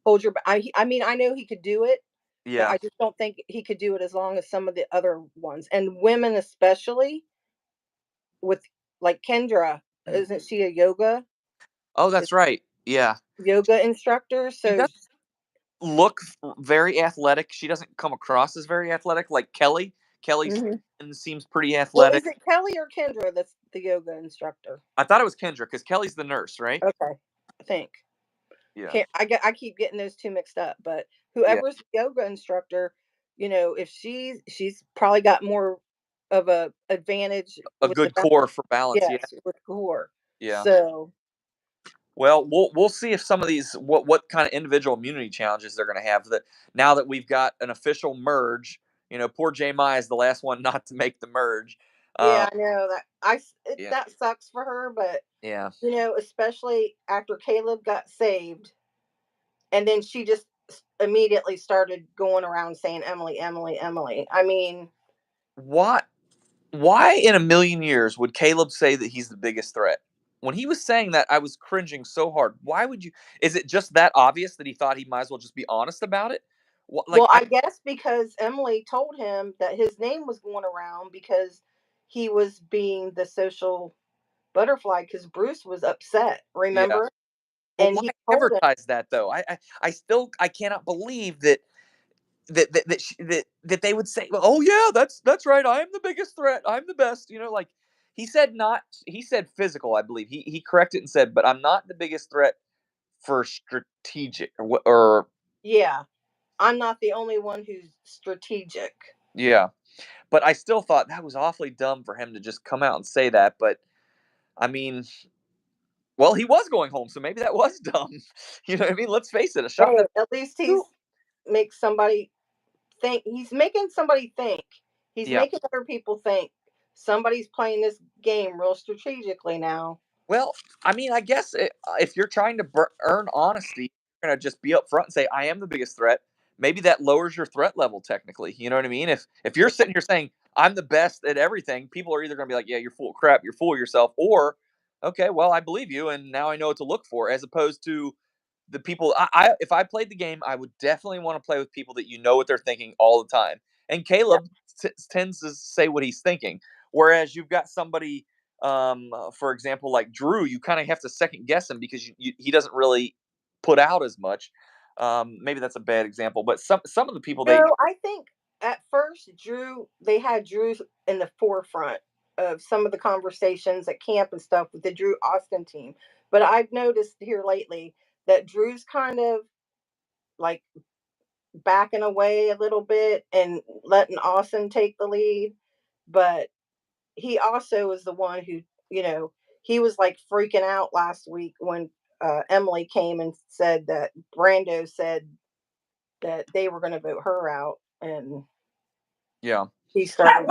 hold your. I mean, I know he could do it, but yeah. I just don't think he could do it as long as some of the other ones. And women, especially with like Kendra, isn't she a Oh, is that's right. Yeah, yoga instructor? she So, does look very athletic. She doesn't come across as very athletic like Kelly. Kelly mhm. seems pretty Well, athletic. is it Kelly or Kendra that's the yoga instructor? I thought it was Kendra because Kelly's the nurse, right? Okay, I think. Yeah, Can't I keep getting those two mixed up, but yeah. whoever's the yoga instructor, if she's probably got more of a advantage A with the good core for balance. Yeah, yes, with core. yeah. So, Well, we'll see if some of these what kind of individual immunity challenges they're going to have. That now that we've got an official merge, you know, poor J Mai is the last one not to make the merge. yeah, Um, I know that yeah, that sucks for her, but yeah. especially after Caleb got saved, and then she just immediately started going around saying Emily, Emily, Emily. I mean, What? Why in a million years would Caleb say that he's the biggest threat? When he was saying that, I was cringing so hard. Why would you? Is it just that obvious that he thought he might as well just be honest about it? Like well, I, I guess because Emily told him that his name was going around because he was being the social butterfly because Bruce was upset, yeah. remember? But And why he told him, advertise that though? I still I cannot believe that they would say, "Oh yeah, that's right. I am the biggest threat. I'm the best." You know, like he said not. He said physical. I believe he corrected and said, "But I'm not the biggest threat for strategic or yeah, I'm not the only one who's strategic. yeah." But I still thought that was awfully dumb for him to just come out and say that. But I mean, well, he was going home, so maybe that was dumb. You know what I mean? Let's face it, a shot. Hey, at least Who? he's makes somebody think. He's making somebody think. He's Yeah. making other people think somebody's playing this game real strategically now. Well, I mean, I guess if you're trying to earn honesty, you're gonna just be upfront and say, "I am the biggest threat." Maybe that lowers your threat level technically. You know what I mean? If you're sitting here saying, "I'm the best at everything," people are either gonna be like, "Yeah, you're full of crap. You're full of yourself," or, "Okay, well, I believe you, and now I know what to look for," as opposed to the people. If I played the game, I would definitely want to play with people that you know what they're thinking all the time. And Yeah. Caleb tends to say what he's thinking, whereas you've got somebody, for example, like Drew, you kind of have to second guess him because he doesn't really put out as much. Maybe that's a bad example, but some of the people they No, I think at first they had Drew in the forefront of some of the conversations at camp and stuff with the Drew Austin team. But I've noticed here lately that Drew's kind of like backing away a little bit and letting Austin take the lead. But he also is the one who, you know, he was like freaking out last week when Emily came and said that Brando said that they were going to vote her out, and yeah. he started.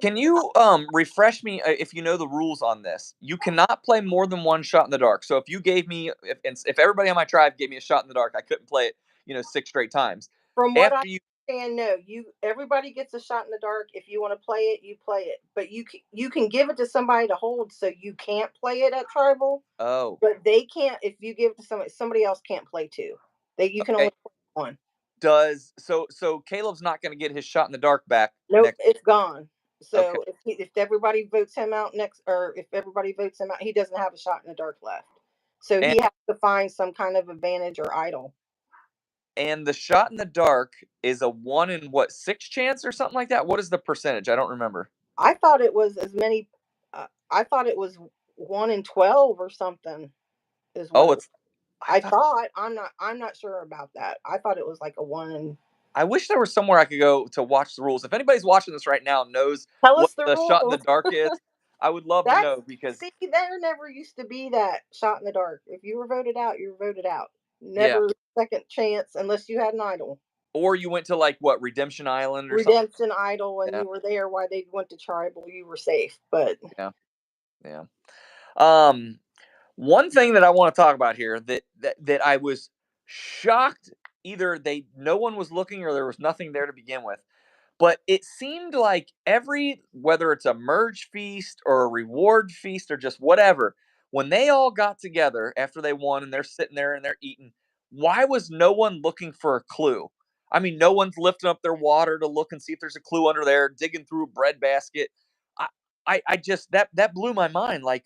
Can you refresh me if you know the rules on this? You cannot play more than one shot in the dark. So if you gave me if everybody on my tribe gave me a shot in the dark, I couldn't play it, 6 straight times. From what I After you understand, no, everybody gets a shot in the dark. If you want to play it, you play it, but you can give it to somebody to hold, so you can't play it at tribal. Oh, But they can't if you give it to somebody else can't play two. They you can okay. only play one. Does so Caleb's not going to get his shot in the dark back Nope, next. it's gone. Okay. So if everybody votes him out next, or if everybody votes him out, he doesn't have a shot in the dark left. So And he has to find some kind of advantage or idol. and the shot in the dark is a 1 in what, 6 chance or something like that? What is the percentage? I don't remember. I thought it was as many. I thought it was 1 in 12 or something. Is what Oh, it was. it's I I thought thought. I'm not sure about that. I thought it was like a one in. I wish there was somewhere I could go to watch the rules. If anybody's watching this right now and knows Tell what us the the shot in the rules. dark is, I would love to That's know because see, there never used to be that shot in the dark. If you were voted out, you were voted out. yeah. Never second chance unless you had an idol. Or you went to like what, Redemption Island or something. Redemption idol and Yeah. you were there while they went to tribal, you were safe. But Yeah. Yeah. Um One thing that I want to talk about here that I was shocked, either they no one was looking or there was nothing there to begin with. But it seemed like whether it's a merge feast or a reward feast or just whatever, when they all got together after they won and they're sitting there and they're eating, why was no one looking for a clue? I mean, no one's lifting up their water to look and see if there's a clue under there, digging through a bread basket. I, I just that blew my mind. Like,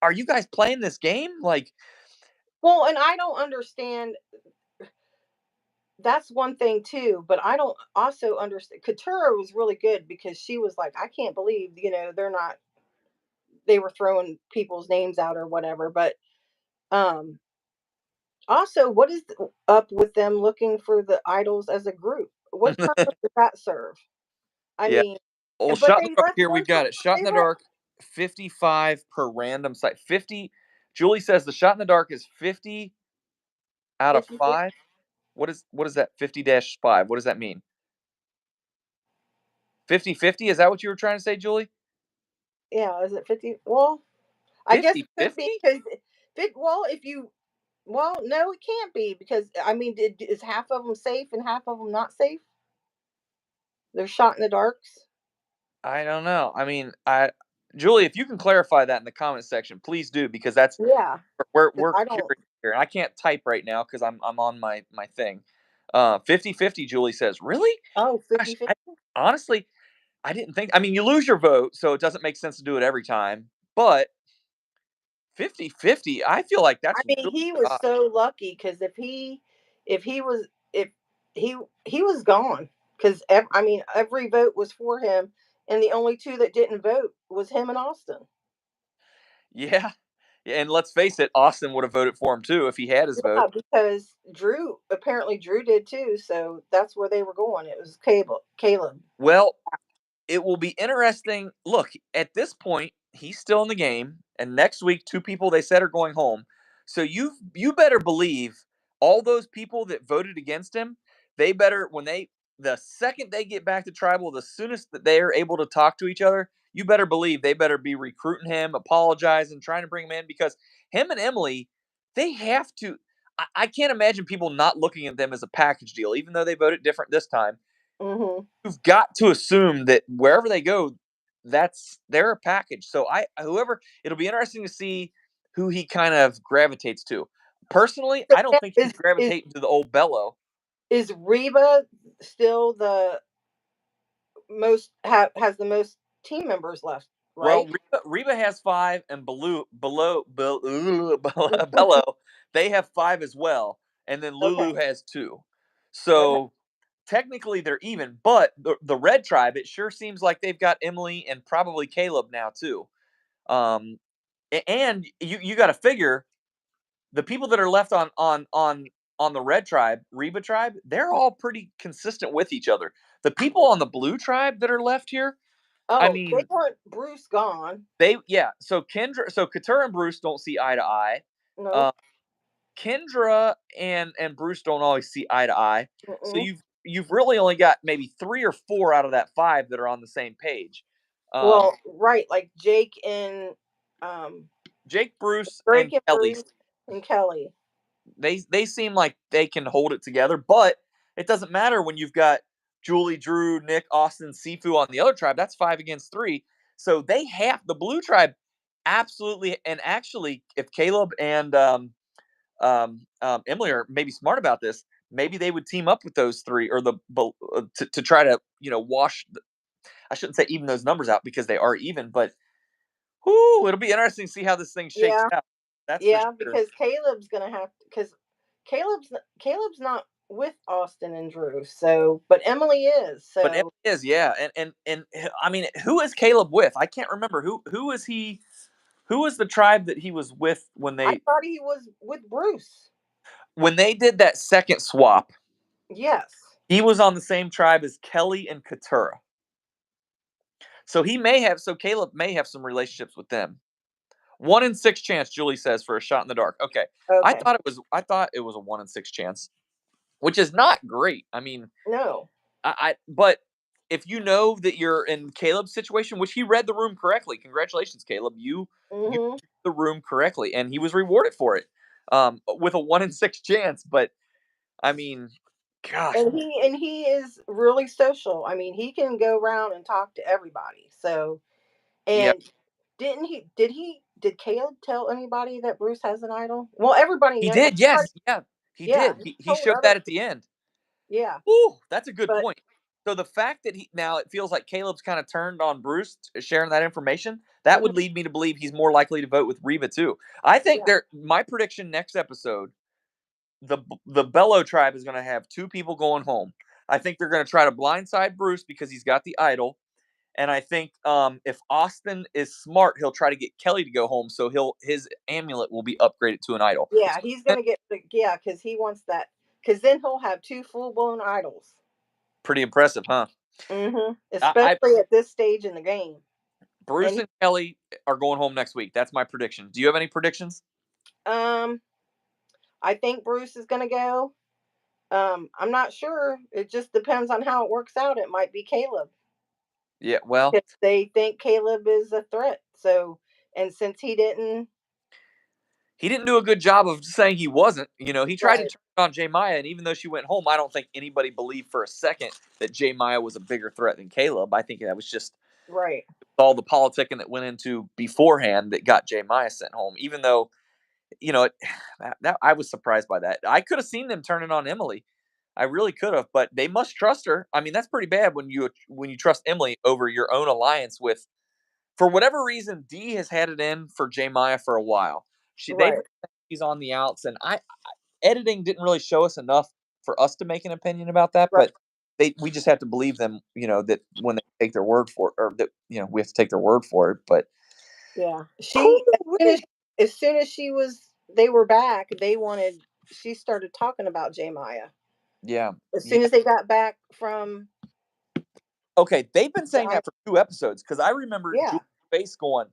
are you guys playing this game? Like, well, and I don't understand. That's one thing too, but I don't also understand. Katura was really good because she was like, I can't believe they're not. They were throwing people's names out or whatever, but um also, what is up with them looking for the idols as a group? What purpose does that serve? I yeah. mean, Oh, but shot in they the dark. left Here we've most of got it. Shot in they the let dark, 55 per random site. 50. Julie says the shot in the dark is 50 out of 50. 5. What is that? 50-5. What does that mean? 50-50? Is that what you were trying to say, Julie? Yeah, is it 50? Well, I guess it could be 50-50? because well, if you no, it can't be because I mean, is half of them safe and half of them not safe? They're shot in the darks. I don't know. I mean, I Julie, if you can clarify that in the comment section, please do because that's Yeah, because we're I don't. curious here. And I can't type right now because I'm on my thing. 50-50, Julie says. Really? Oh, Gosh, 50-50. honestly, I didn't think. I mean, you lose your vote, so it doesn't make sense to do it every time. But 50-50, I feel like I that's mean, really he good was odds. so lucky because if he was if he was gone because I mean every vote was for him, and the only two that didn't vote was him and Austin. Yeah. Yeah, and let's face it, Austin would have voted for him too if he had his vote. Yeah, because Drew did too, so that's where they were going. It was Caleb. Well, it will be interesting. Look, at this point, he's still in the game, and next week, two people they said are going home. So you better believe all those people that voted against him. they better the second they get back to tribal, the soonest that they are able to talk to each other, you better believe they better be recruiting him, apologizing, trying to bring him in because him and Emily, they have to. I can't imagine people not looking at them as a package deal, even though they voted different this time. Mhm. You've got to assume that wherever they go, they're a package. So whoever it'll be interesting to see who he kind of gravitates to. Personally, So I don't now think he's gravitating to the old Bello. is Reba still the has the most team members left, Well, right? Reba has five, and Bello, they have five as well, and then Lulu Okay. has two. Okay. So technically they're even, but the Red Tribe, it sure seems like they've got Emily and probably Caleb now too. Um, and you got to figure the people that are left on the Red Tribe, Reba Tribe, they're all pretty consistent with each other. The people on the Blue Tribe that are left here, I Oh, they mean, want Bruce gone. so Katura and Bruce don't see eye to eye. Uh, Nope. Kendra and Bruce don't always see eye to eye. So Mm-mm. you've really only got maybe 3 or 4 out of that 5 that are on the same page. Um, Well, right, like Jake and um Jake, Bruce, and Drake and Kelly, Bruce and Kelly. they seem like they can hold it together, but it doesn't matter when you've got Julie, Drew, Nick, Austin, Sifu on the other tribe. That's 5 against 3. So they have the Blue Tribe absolutely, and actually, if Caleb and Emily are maybe smart about this, maybe they would team up with those three or to try to wash. I shouldn't say even those numbers out because they are even, but whoo, it'll be interesting to see how this thing shakes Yeah. out. That's for Yeah, sure. because Caleb's gonna have because Caleb's not with Austin and Drew, so but Emily is. But Emily So is, yeah, and I mean, who is Caleb with? I can't remember who is he. Who was the tribe that he was with I thought he was with Bruce. when they did that second swap? Yes. He was on the same tribe as Kelly and Katura. So Caleb may have some relationships with them. 1 in 6 chance, Julie says, for a shot in the dark. Okay. Okay. I thought it was a 1 in 6 chance, which is not great. I mean, No. but if you know that you're in Caleb's situation, which he read the room correctly, congratulations, Caleb. You Mhm. read the room correctly, and he was rewarded for it. With a 1 in 6 chance. But I mean, gosh, And he is really social. I mean, he can go around and talk to everybody. So yeah, and did Caleb tell anybody that Bruce has an idol? Well, everybody he knows. did. Yes, yeah, he Yeah, did. he He told showed other that at people. the end. Yeah, Ooh, that's a good but point. So the fact that he now it feels like Caleb's kind of turned on Bruce sharing that information, that mhm, would lead me to believe he's more likely to vote with Reba too. I think yeah, my prediction next episode, the Bello tribe is going to have 2 people going home. I think they're going to try to blindside Bruce because he's got the idol. And I think if Austin is smart, he'll try to get Kelly to go home, so his amulet will be upgraded to an idol. yeah. He's gonna get yeah because he wants that because then he'll have two full blown idols. Pretty impressive, huh? I Especially at this stage in the game. Bruce And and Kelly are going home next week. That's my prediction. Do you have any predictions? um, I think Bruce is gonna go. I'm not sure. It just depends on how it works out. It might be Caleb Yeah, well, because they think Caleb is a threat. So, and since he didn't, he didn't do a good job of saying he wasn't. He tried to right, turn it on Jay Maya, and even though she went home, I don't think anybody believed for a second that Jay Maya was a bigger threat than Caleb. I think that was just right, all the politicking that went into beforehand that got Jay Maya sent home. Even though, it, that I was surprised by that. I could have seen them turning on Emily. I really could have, but they must trust her. I mean, that's pretty bad when you trust Emily over your own alliance with. For whatever reason, D has had it in for J Maya for a while. They've right, been saying she's on the outs, and editing didn't really show us enough for us to make an opinion about that. right. But we just have to believe them, that when they take their word for it, or that we have to take their word for it. But Yeah, whoo-wee. as soon as they were back, they wanted. She started talking about J Maya Yeah, as yeah. soon as they got back from Okay, they've been the saying that for 2 episodes because I remember yeah. Julie's face going,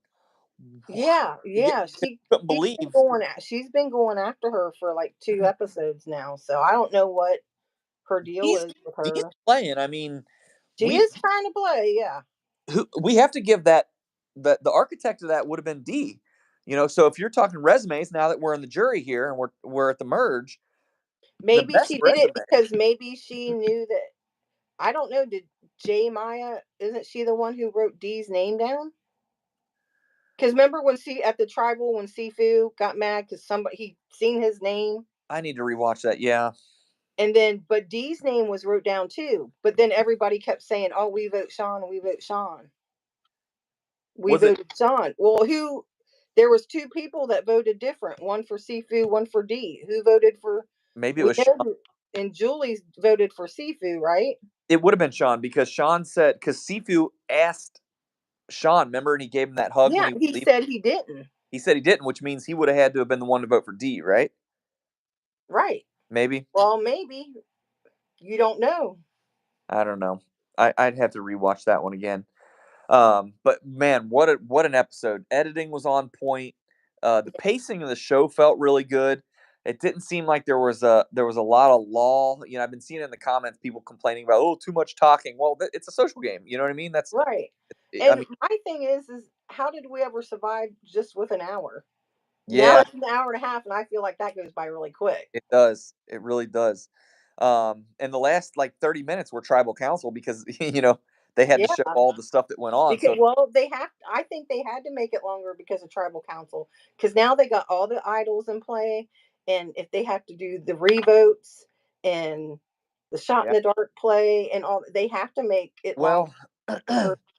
"What?" Yeah, Yeah, yeah. couldn't believe. She's been going after her for like 2 episodes now. So I don't know her deal he's is with he's her. playing. I mean, She is trying to play, yeah. we have to give that the architect of that would have been D. So if you're talking resumes, now that we're in the jury here and we're at the merge, the Maybe best she did it resume. because maybe she knew that. I don't know. Did J Maya? Isn't she the one who wrote D's name down? Because remember when at the tribal when Sifu got mad because somebody he seen his name, I need to rewatch that. Yeah. and then but D's name was wrote down too. But then everybody kept saying, "Oh, we vote Sean. We vote Sean. We Was it voted Sean." Well, who? There was two people that voted different. One for Sifu, one for D. Who voted for? maybe it We was know, Sean? and Julie's voted for Sifu, right? It would have been Sean because Sean said because Sifu asked Sean, remember, and he gave him that hug when Yeah, he was he leaving. said he didn't. He said he didn't, which means he would have had to have been the one to vote for D, right? Right. Maybe. Well, maybe you don't know. I don't know. I'd have to rewatch that one again. But man, what an episode! Editing was on point. The pacing of the show felt really good. It didn't seem like there was a lot of lull. I've been seeing in the comments people complaining about too much talking. Well, it's a social game. You know what I mean? Right. I And mean, my thing is how did we ever survive just with an hour? Now yeah, it's an hour and a half, and I feel like that goes by really quick. it does. It really does. And the last like 30 minutes were tribal council because they had to Yeah, show all the stuff that went on. because So well, they have. I think they had to make it longer because of tribal council. Because now they got all the idols in play, and if they have to do the revotes and the shot in yeah. the dark play and all, they have to make it longer Well,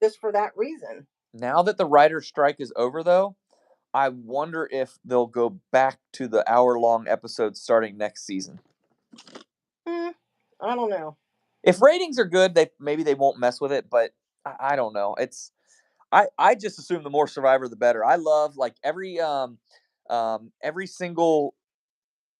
just for that reason. now that the writer's strike is over, though, I wonder if they'll go back to the hour-long episodes starting next season. Hmm, I don't know. If ratings are good, they won't mess with it, but I don't know. I just assume the more Survivor, the better. I love like every single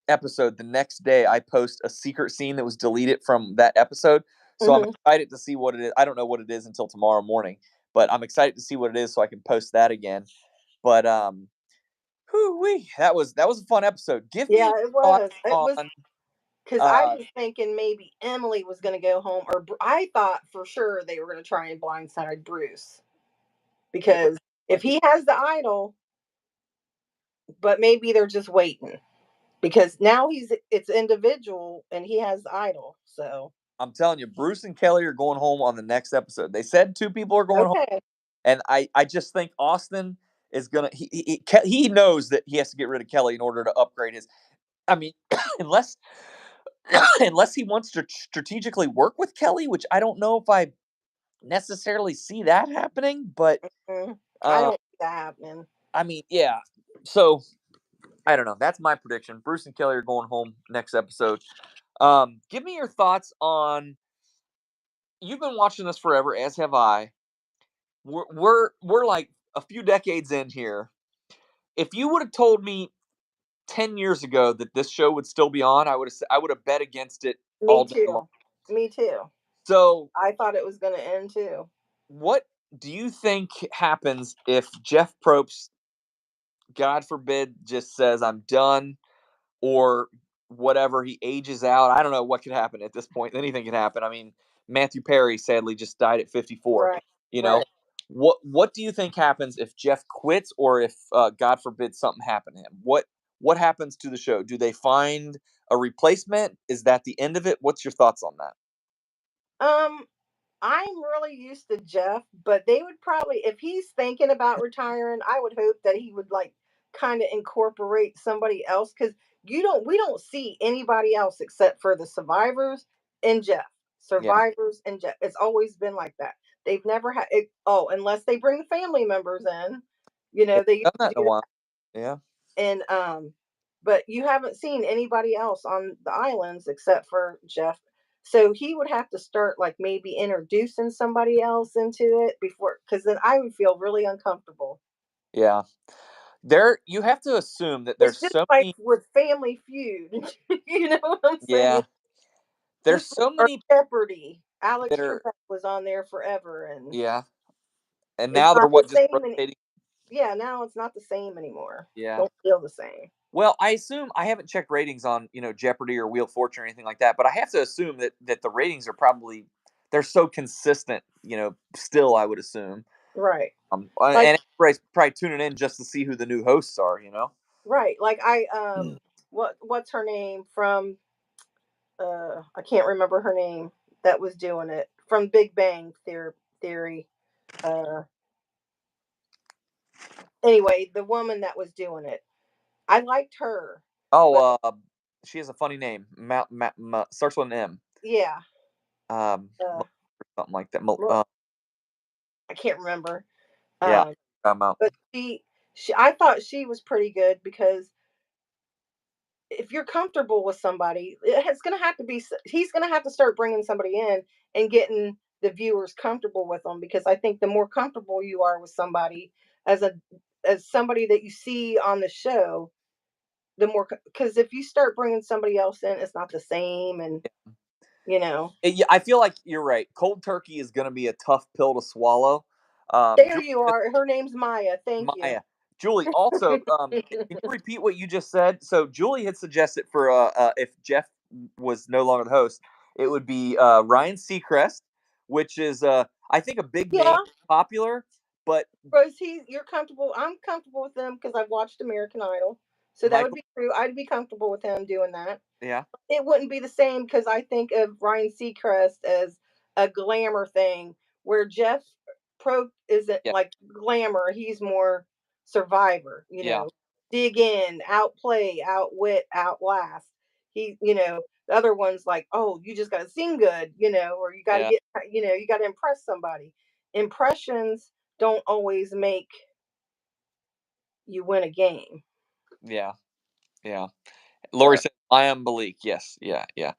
episode. The next day, I post a secret scene that was deleted from that episode. So I'm Hmm. excited to see what it is. I don't know what it is until tomorrow morning, but I'm excited to see what it is so I can post that again. But whew, wee, that was a fun episode. Give me Yeah, your it thoughts was. It on was because I uh was thinking maybe Emily was going to go home, or I thought for sure they were going to try and blindside Bruce it would because if he has the idol, but maybe they're just waiting because now it's individual and he has the idol. So I'm telling you, Bruce and Kelly are going home on the next episode. They said two people are going home, okay, and I just think Austin is gonna he knows that he has to get rid of Kelly in order to upgrade his. I mean, unless unless he wants to strategically work with Kelly, which I don't know if I necessarily see that happening, but mm, I um, don't see that happening. I mean, yeah. So I don't know. That's my prediction. Bruce and Kelly are going home next episode. Give me your thoughts on. You've been watching this forever, as have I. We're like a few decades in here. If you would have told me 10 years ago that this show would still be on, I would have bet against it Me all day long. too. Me too. So, I thought it was going to end too. what do you think happens if Jeff Probst, God forbid, just says I'm done, or whatever, he ages out? I don't know what could happen at this point. Anything could happen. I mean, Matthew Perry sadly just died at 54. Right. You know, Right. what do you think happens if Jeff quits, or if God forbid something happened to him? What happens to the show? Do they find a replacement? Is that the end of it? What's your thoughts on that? Um, I'm really used to Jeff, but they would probably, if he's thinking about retiring, I would hope that he would like kind of incorporate somebody else because we don't see anybody else except for the survivors and Jeff. Yeah, Survivors and Jeff. It's always been like that. They've never had it. Oh, unless they bring family members in, they've they used done to that in a do while. Yeah, and but you haven't seen anybody else on the islands except for Jeff. So he would have to start like maybe introducing somebody else into it before, because then I would feel really uncomfortable. yeah. You have to assume that It's there's just so like many. with Family Feud. You know what I'm saying? Yeah, there's Just so or many Jeopardy. that Alex are. Trebek was on there forever, and Yeah, and it's now they're not the what, just same. rotating. Yeah, now it's not the same anymore. Yeah, Don't feel the same. Well, I assume I haven't checked ratings on, Jeopardy or Wheel of Fortune or anything like that, but I have to assume that the ratings are probably they're so consistent, still I would assume. Right. Like And everybody's probably tuning in just to see who the new hosts are. right. Like what's her name from I can't remember her name that was doing it from Big Bang Theory. Uh anyway, the woman that was doing it. I liked her, but Oh, she has a funny name. Starts with an M. yeah, Um, uh something like that. look, I can't remember. Yeah. Um Um, but she I thought she was pretty good because if you're comfortable with somebody, it's going to have to be he's going to have to start bringing somebody in and getting the viewers comfortable with them, because I think the more comfortable you are with somebody as a as somebody that you see on the show, the more, because if you start bringing somebody else in, it's not the same. And you know, yeah, I feel like you're right. Cold turkey is going to be a tough pill to swallow. there Julie, you are. Her name's Maya. Thank you. Maya, Julie. Also, can you repeat what you just said? So Julie had suggested for if Jeff was no longer the host, it would be Ryan Seacrest, which is I think a big name, Yeah, popular, but Rose, you're comfortable. I'm comfortable with them because I've watched American Idol, so that would Michael, be true. I'd be comfortable with him doing that. yeah, It wouldn't be the same because I think of Ryan Seacrest as a glamour thing, where Jeff Pro isn't yeah, like glamour. He's more survivor, yeah, dig in, outplay, outwit, outlast. The other one's like, oh, you just got to sing good, or you got to yeah, get, you got to impress somebody. Impressions don't always make you win a game. yeah, yeah. Lori So said, I am Malik. Yes. Yeah. Yeah.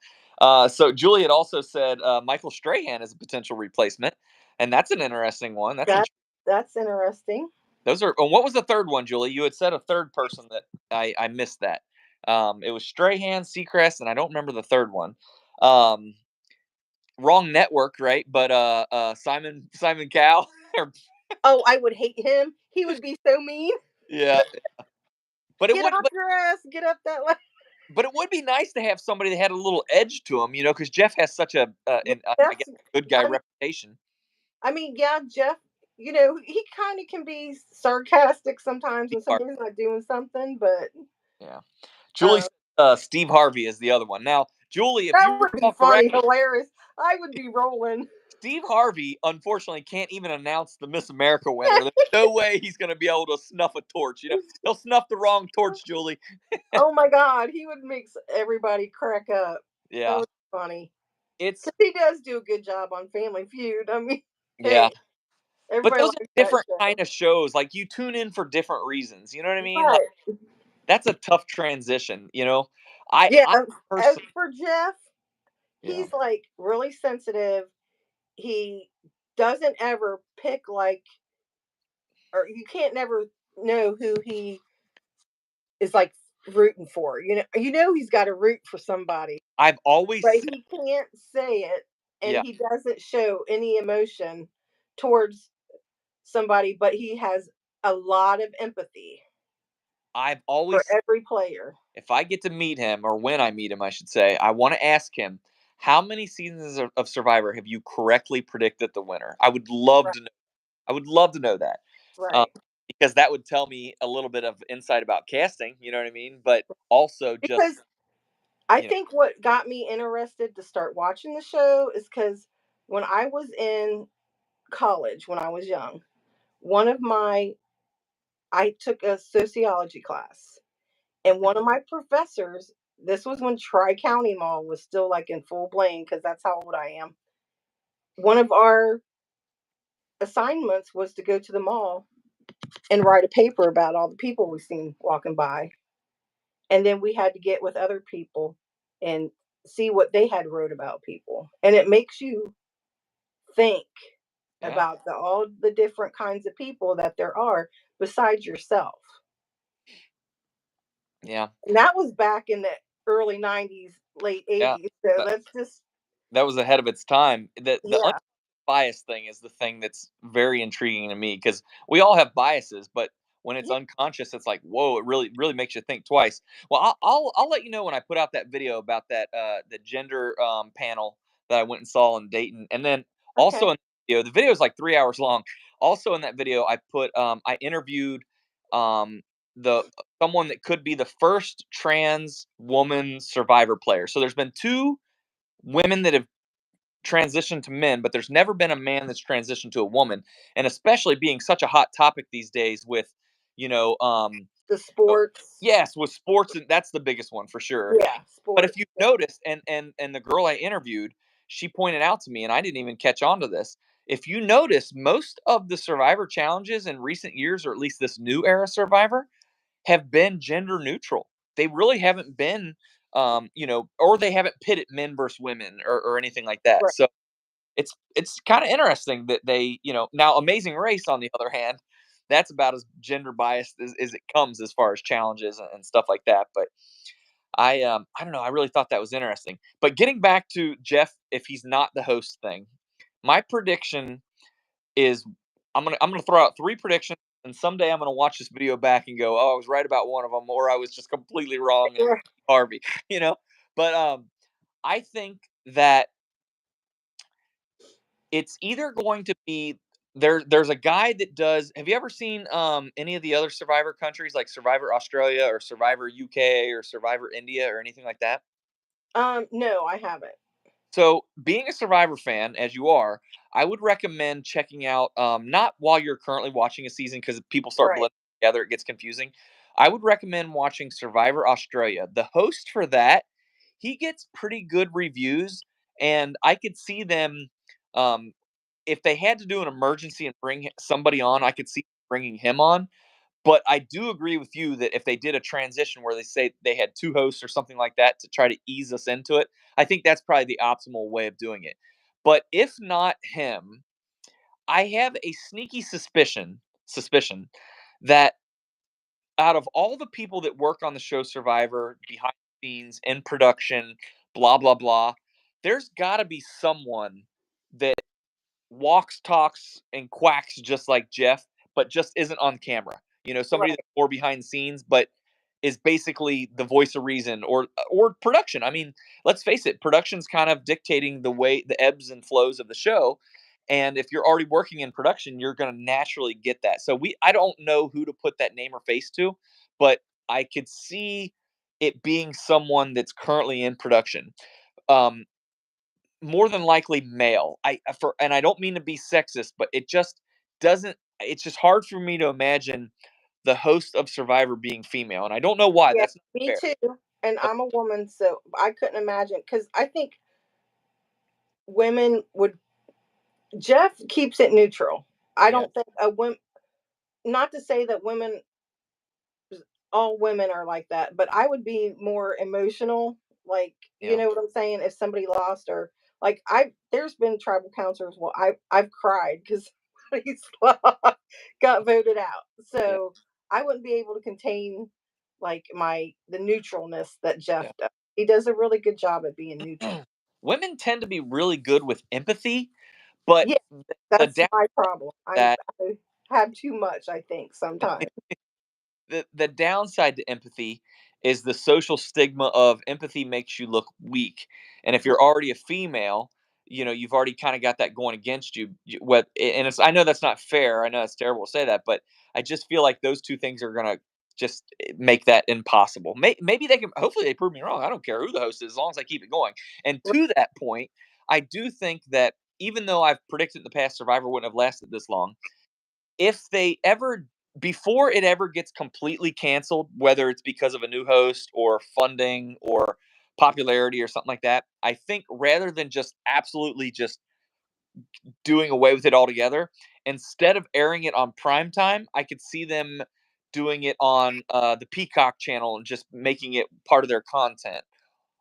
So Julie had also said Michael Strahan is a potential replacement. And that's an interesting one. that that's interesting. Those are, and what was the third one, Julie? You had said a third person that I missed that. It was Strahan, Seacrest, and I don't remember the third one. Um, wrong network, right? But Simon Cowell. Oh, I would hate him. He would be so mean. Yeah. But it Get would, off your ass. Get up that way. but it would be nice to have somebody that had a little edge to him, because Jeff has such I guess, That's good guy I mean reputation. yeah, Jeff, he kind of can be sarcastic sometimes when somebody's not doing something, but Yeah. Julie uh, said, Steve Harvey is the other one. Now, Julie, if that you would be recall funny, correctly, hilarious. I would be rolling. Steve Harvey unfortunately can't even announce the Miss America winner. There's no way he's going to be able to snuff a torch. He'll snuff the wrong torch, Julie. Oh my God, he would make everybody crack up. That Yeah. was funny. It's Because he does do a good job on Family Feud. I mean, yeah. hey, But everybody those are likes that different kind show. of shows. Like you tune in for different reasons. You know what I mean? Like Right. that's a tough transition. I Yeah. I As personally for Jeff, yeah. he's like really sensitive. He doesn't ever pick like, or you can't never know who he is like rooting for. He's got to root for somebody, I've always but said he can't say it, and yeah. he doesn't show any emotion towards somebody, but he has a lot of empathy I've for always every player. if I get to meet him, or when I meet him, I should say, I want to ask him how many seasons of Survivor have you correctly predicted the winner? I would love Right. to know. I would love to know that, um, Right. because that would tell me a little bit of insight about casting. You know what I mean? But also just Because I you know, think what got me interested to start watching the show is because when I was in college, when I was young, one of my I took a sociology class, and one of my professors, this was when Tri County Mall was still like in full blame because that's how old I am. One of our assignments was to go to the mall and write a paper about all the people we seen walking by. And then we had to get with other people and see what they had wrote about people. And it makes you think yeah, about all the different kinds of people that there are besides yourself. yeah, And that was back in the early 90s, late yeah. 80s. So That, that's just, that was ahead of its time. The yeah, unbiased thing is the thing that's very intriguing to me because we all have biases, but when it's Yeah. unconscious, it's like, whoa, it really makes you think twice. Well, I'll let you know when I put out that video about that the gender panel that I went and saw in Dayton, and then Okay. also in the video is like 3 hours long. Also in that video, I interviewed um the someone that could be the first trans woman survivor player. So there's been two women that have transitioned to men, but there's never been a man that's transitioned to a woman. And especially being such a hot topic these days with, you know, The oh, sports. yes, with sports, and that's the biggest one for sure. Yeah, But if sports. you Yeah. noticed, and the girl I interviewed, she pointed out to me, and I didn't even catch on to this. If you notice, most of the Survivor challenges in recent years, or at least this new era Survivor, have been gender neutral. They really haven't been, or they haven't pitted men versus women or anything like that. Right. So it's kind of interesting that they, now Amazing Race on the other hand, that's about as gender biased as it comes as far as challenges and stuff like that. But I don't know, I really thought that was interesting. But getting back to Jeff, if he's not the host thing, my prediction is I'm gonna throw out three predictions, and someday I'm gonna watch this video back and go, oh, I was right about one of them, or I was just completely wrong and Yeah. Harvey, you know. But I think that it's either going to be there's a guy that does. Have you ever seen any of the other Survivor countries like Survivor Australia or Survivor UK or Survivor India or anything like that? No, I haven't. So, being a Survivor fan, as you are, I would recommend checking out, not while you're currently watching a season because people start Right. blending together, it gets confusing. I would recommend watching Survivor Australia. The host for that, he gets pretty good reviews, and I could see them, um, if they had to do an emergency and bring somebody on, I could see bringing him on. But I do agree with you that if they did a transition where they say they had two hosts or something like that to try to ease us into it, I think that's probably the optimal way of doing it. But if not him, I have a sneaky suspicion that out of all the people that work on the show Survivor, behind the scenes, in production, blah blah blah, there's got to be someone that walks, talks, and quacks just like Jeff, but just isn't on camera. Somebody Right. that's more behind the scenes, but is basically the voice of reason or production. I mean, let's face it, production's kind of dictating the ebbs and flows of the show. And if you're already working in production, you're going to naturally get that. So I don't know who to put that name or face to, but I could see it being someone that's currently in production. Um, More than likely male. And I don't mean to be sexist, but it's just hard for me to imagine the host of Survivor being female, and I don't know why. Yeah, That's not me fair. too. And But I'm a woman, so I couldn't imagine because I think women would. Jeff keeps it neutral. I yeah, don't think a woman. Not to say that all women are like that, but I would be more emotional. Like, you yeah, know what I'm saying? If somebody lost, or like there's been tribal counselors. Well, I've cried because somebody's got voted out. yeah, So I wouldn't be able to contain like the neutralness that Jeff yeah. does. He does a really good job at being neutral. Women tend to be really good with empathy, but Yeah, the that's downside my of problem. that I have too much, I think, sometimes. the downside to empathy is the social stigma of empathy makes you look weak. And if you're already a female, you've already kind of got that going against you. And I know that's not fair. I know it's terrible to say that, but I just feel like those two things are gonna just make that impossible. Maybe they can. Hopefully, they prove me wrong. I don't care who the host is, as long as I keep it going. And to that point, I do think that even though I've predicted in the past Survivor wouldn't have lasted this long, if they ever before it ever gets completely canceled, whether it's because of a new host or funding or popularity or something like that, I think rather than just absolutely just doing away with it altogether, instead of airing it on prime time, I could see them doing it on the Peacock channel and just making it part of their content,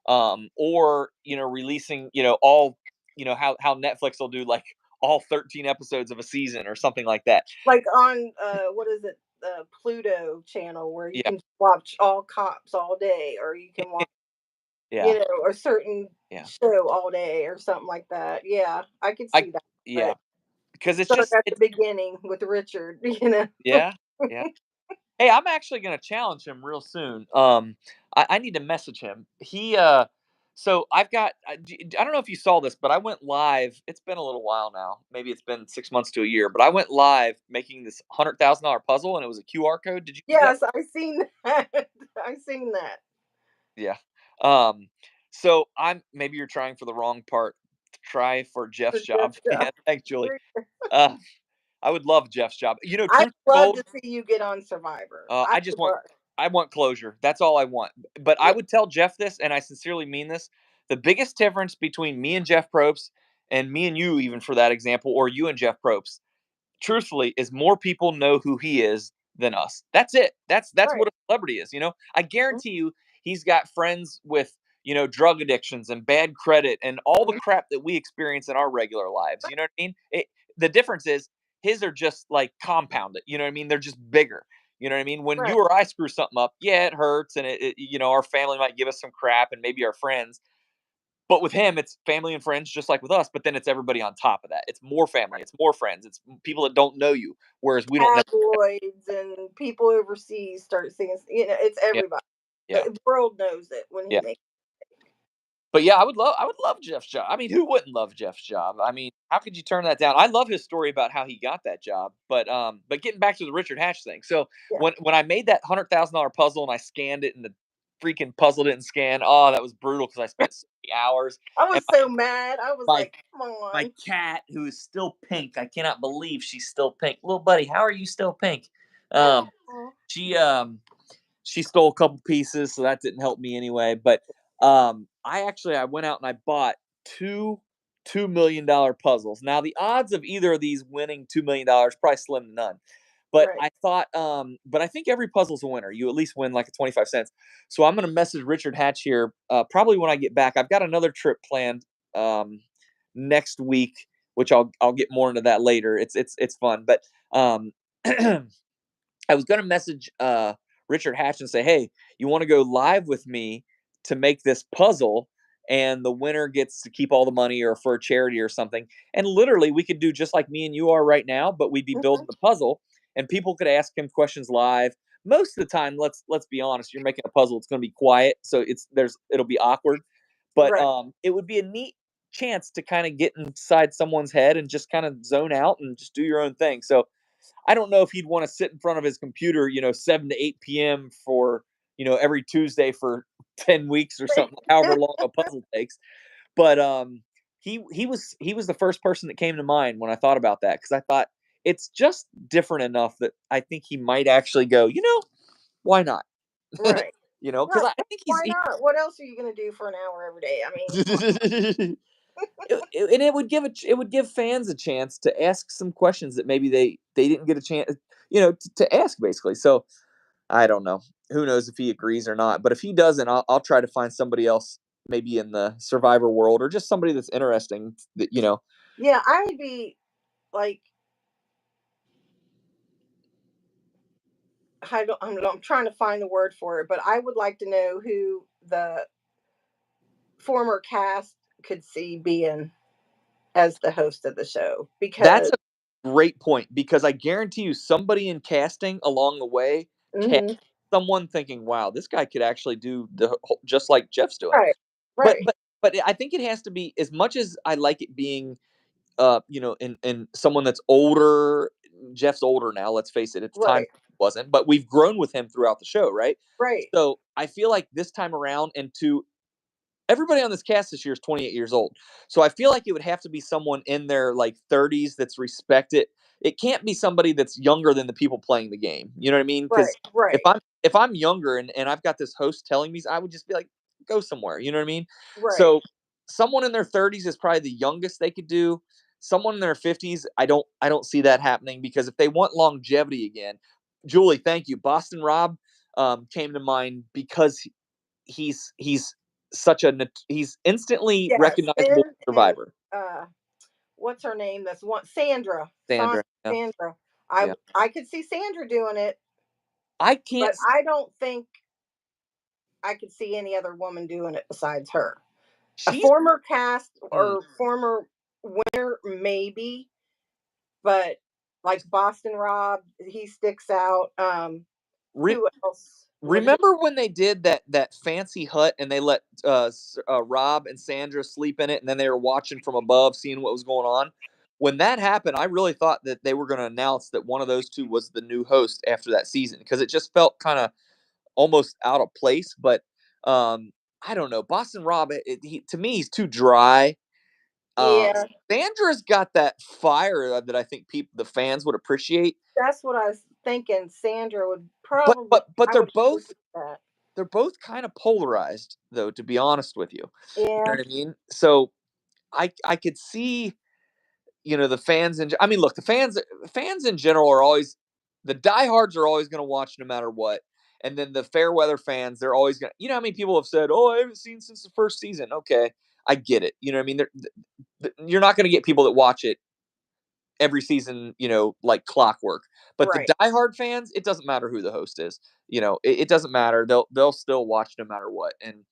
or releasing all how Netflix will do like all 13 episodes of a season or something like that. Like on what is it, the Pluto channel where you Yeah, can watch all cops all day, or you can watch, yeah, a certain yeah. show all day or something like that. Yeah, I could I see that. Yeah, But because start at the beginning with Richard, yeah, yeah. Hey, I'm actually gonna challenge him real soon. I need to message him. So I don't know if you saw this, but I went live. It's been a little while now. Maybe it's been 6 months to a year, but I went live making this $100,000 puzzle, and it was a QR code. Did you see that? Yes, I seen that. I seen that. Yeah. Um, so maybe you're trying for the wrong part. Try for Jeff's The Jeff job. job. Yeah, thanks, Julie. Uh, I would love Jeff's job. I'd Truth be love told, to see you get on Survivor. I I just want would. I want closure. That's all I want. But I Yeah, would tell Jeff this, and I sincerely mean this. The biggest difference between me and Jeff Probst, and me and you, even for that example, or you and Jeff Probst, truthfully, is more people know who he is than us. That's it. That's right. what a celebrity is. I Mhm, guarantee you, he's got friends with drug addictions and bad credit and all the mhm. crap that we experience in our regular lives. You know what I mean? The difference is his are just like compounded. You know what I mean? They're just bigger. You know what I mean? When Right. you or I screw something up, yeah, it hurts, and our family might give us some crap, and maybe our friends. But with him, it's family and friends, just like with us. But then it's everybody on top of that. It's more family. It's more friends. It's people that don't know you. Whereas we don't know. Tabloids and people overseas start seeing. It's Yeah, everybody. yeah, The world knows it when he yeah. makes. But yeah, I would love Jeff's job. I mean, who wouldn't love Jeff's job? I mean, how could you turn that down? I love his story about how he got that job. But getting back to the Richard Hatch thing. So Yeah, when I made that $100,000 puzzle and I scanned it and the freaking puzzle didn't scan, oh, that was brutal because I spent so many hours. I And was so mad. I was my like, "Come my on." cat, who is still pink, I cannot believe she's still pink. Little buddy, how are you still pink? Um, Aw. she she stole a couple pieces, so that didn't help me anyway. But I went out and I bought $2 million puzzles. Now the odds of either of these winning $2 million probably slim to none. But Right. I thought, but I think every puzzle's a winner. You at least win like a 25 cents. So I'm gonna message Richard Hatch here, probably when I get back. I've got another trip planned next week, which I'll get more into that later. It's fun, but um, I was going to message Richard Hatch and say, "Hey, you want to go live with me to make this puzzle, and the winner gets to keep all the money, or for a charity or something." And literally, we could do just like me and you are right now, but we'd be Mhm. building the puzzle, and people could ask him questions live. Most of the time, let's be honest, you're making a puzzle; it's going to be quiet, so it'll be awkward, but Right. it would be a neat chance to kind of get inside someone's head and just kind of zone out and just do your own thing. So I don't know if he'd want to sit in front of his computer, 7 to 8 p.m. for, every Tuesday for 10 weeks or something, however long a puzzle takes. But he was the first person that came to mind when I thought about that, because I thought it's just different enough that I think he might actually go, why not? Right. Because Right. I think Why not? What else are you going to do for an hour every day? I mean, come on. and it would give fans a chance to ask some questions that maybe they didn't get a chance, to ask, basically. So I don't know. Who knows if he agrees or not? But if he doesn't, I'll try to find somebody else, maybe in the Survivor world, or just somebody that's interesting. That. Yeah, I would be like, I'm trying to find the word for it, but I would like to know who the former cast could see being as the host of the show That's because. a great point, because I guarantee you, somebody in casting along the way had Mhm. someone thinking, "Wow, this guy could actually do just like Jeff's doing." Right. But Right. but but I think it has to be, as much as I like it being and someone that's older. Jeff's older now, let's face it. At the time Right. he wasn't, but we've grown with him throughout the show, right? Right. So I feel like this time around, and to everybody on this cast this year is 28 years old. So I feel like it would have to be someone in their like 30s that's respected. It can't be somebody that's younger than the people playing the game. You know what I mean? Right. Because if Right. I'm younger, and I've got this host telling me, I would just be like, go somewhere. You know what I mean? Right. So someone in their 30s is probably the youngest they could do. Someone in their 50s, I don't see that happening, because if they want longevity again, Julie, thank you. Boston Rob came to mind, because he's he's instantly Yes. recognizable And survivor. uh what's her name? That's one Sandra. Sandra. Yeah. Sandra. Yeah. I could see Sandra doing it, I can't but I don't think I could see any other woman doing it besides her. A she's former cast mm, or former winner, maybe, but like Boston Rob, he sticks out. Re- Who else would who Remember when they did that fancy hut and they let Rob and Sandra sleep in it, and then they were watching from above, seeing what was going on? When that happened, I really thought that they were going to announce that one of those two was the new host after that season because it just felt kind of almost out of place. But um, I don't know. Boston Rob, to me, he's too dry. Um, Yeah, Sandra's got that fire that I think the fans would appreciate. that's what I was thinking. Sandra would But probably. but but I would agree with that. they're both kind of polarized, though. To be honest with you, you know Yeah, what I mean. So I could see, the fans. I mean, look, the fans in general are always, the diehards are always going to watch no matter what. And then the fair weather fans, they're always going to, how many people have said, "Oh, I haven't seen since the first season." Okay, I get it. You know what I mean? You're not going to get people that watch it every season, like clockwork. But the right. diehard fans, it doesn't matter who the host is. It doesn't matter. They'll still watch no matter what, and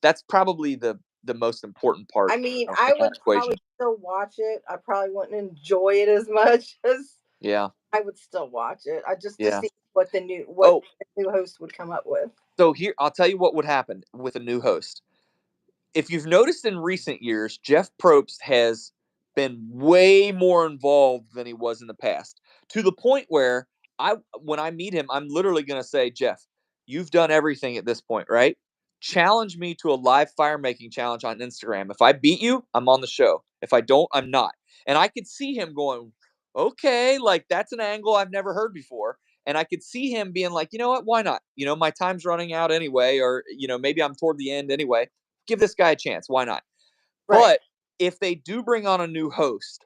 that's probably the most important part I mean, in I that would probably equation. still watch it. I probably wouldn't enjoy it as much as Yeah, I would still watch it. I just to yeah. see what Oh, the new host would come up with. so here I'll tell you what would happen with a new host. If you've noticed in recent years, Jeff Probst has been way more involved than he was in the past, to the point where when I meet him, I'm literally going to say, "Jeff, you've done everything at this point, right? Challenge me to a live fire making challenge on Instagram. If I beat you, I'm on the show. If I don't, I'm not." And I could see him going, "Okay, like that's an angle I've never heard before." And I could see him being like, "You know what? Why not? My time's running out anyway, or maybe I'm toward the end anyway. Give this guy a chance. Why not?" Right. But if they do bring on a new host,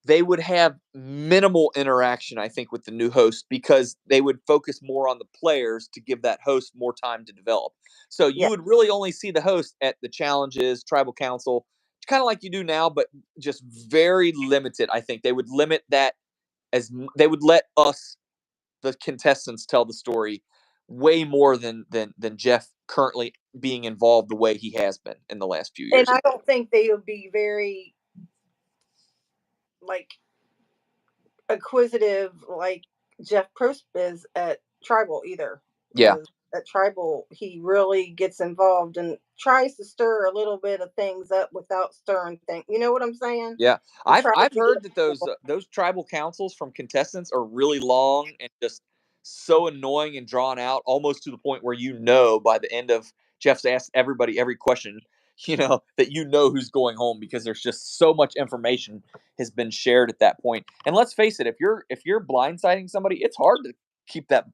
they would have minimal interaction, I think, with the new host because they would focus more on the players to give that host more time to develop. So you Yeah. would really only see the host at the challenges, tribal council, kind of like you do now, but just very limited. I think they would limit that they would let us, the contestants, tell the story way more than Jeff currently being involved the way he has been in the last few And years. I don't think they would be very like acquisitive like Jeff Probst is at Tribal either, Yeah, because at Tribal he really gets involved and tries to stir a little bit of things up without stirring things. You know what I'm saying? yeah. He I've tries I've to get heard that those tribal councils from contestants are really long and just so annoying and drawn out, almost to the point where by the end of Jeff's asked everybody every question, that who's going home because there's just so much information has been shared at that point. And let's face it, if you're blindsiding somebody, it's hard to keep that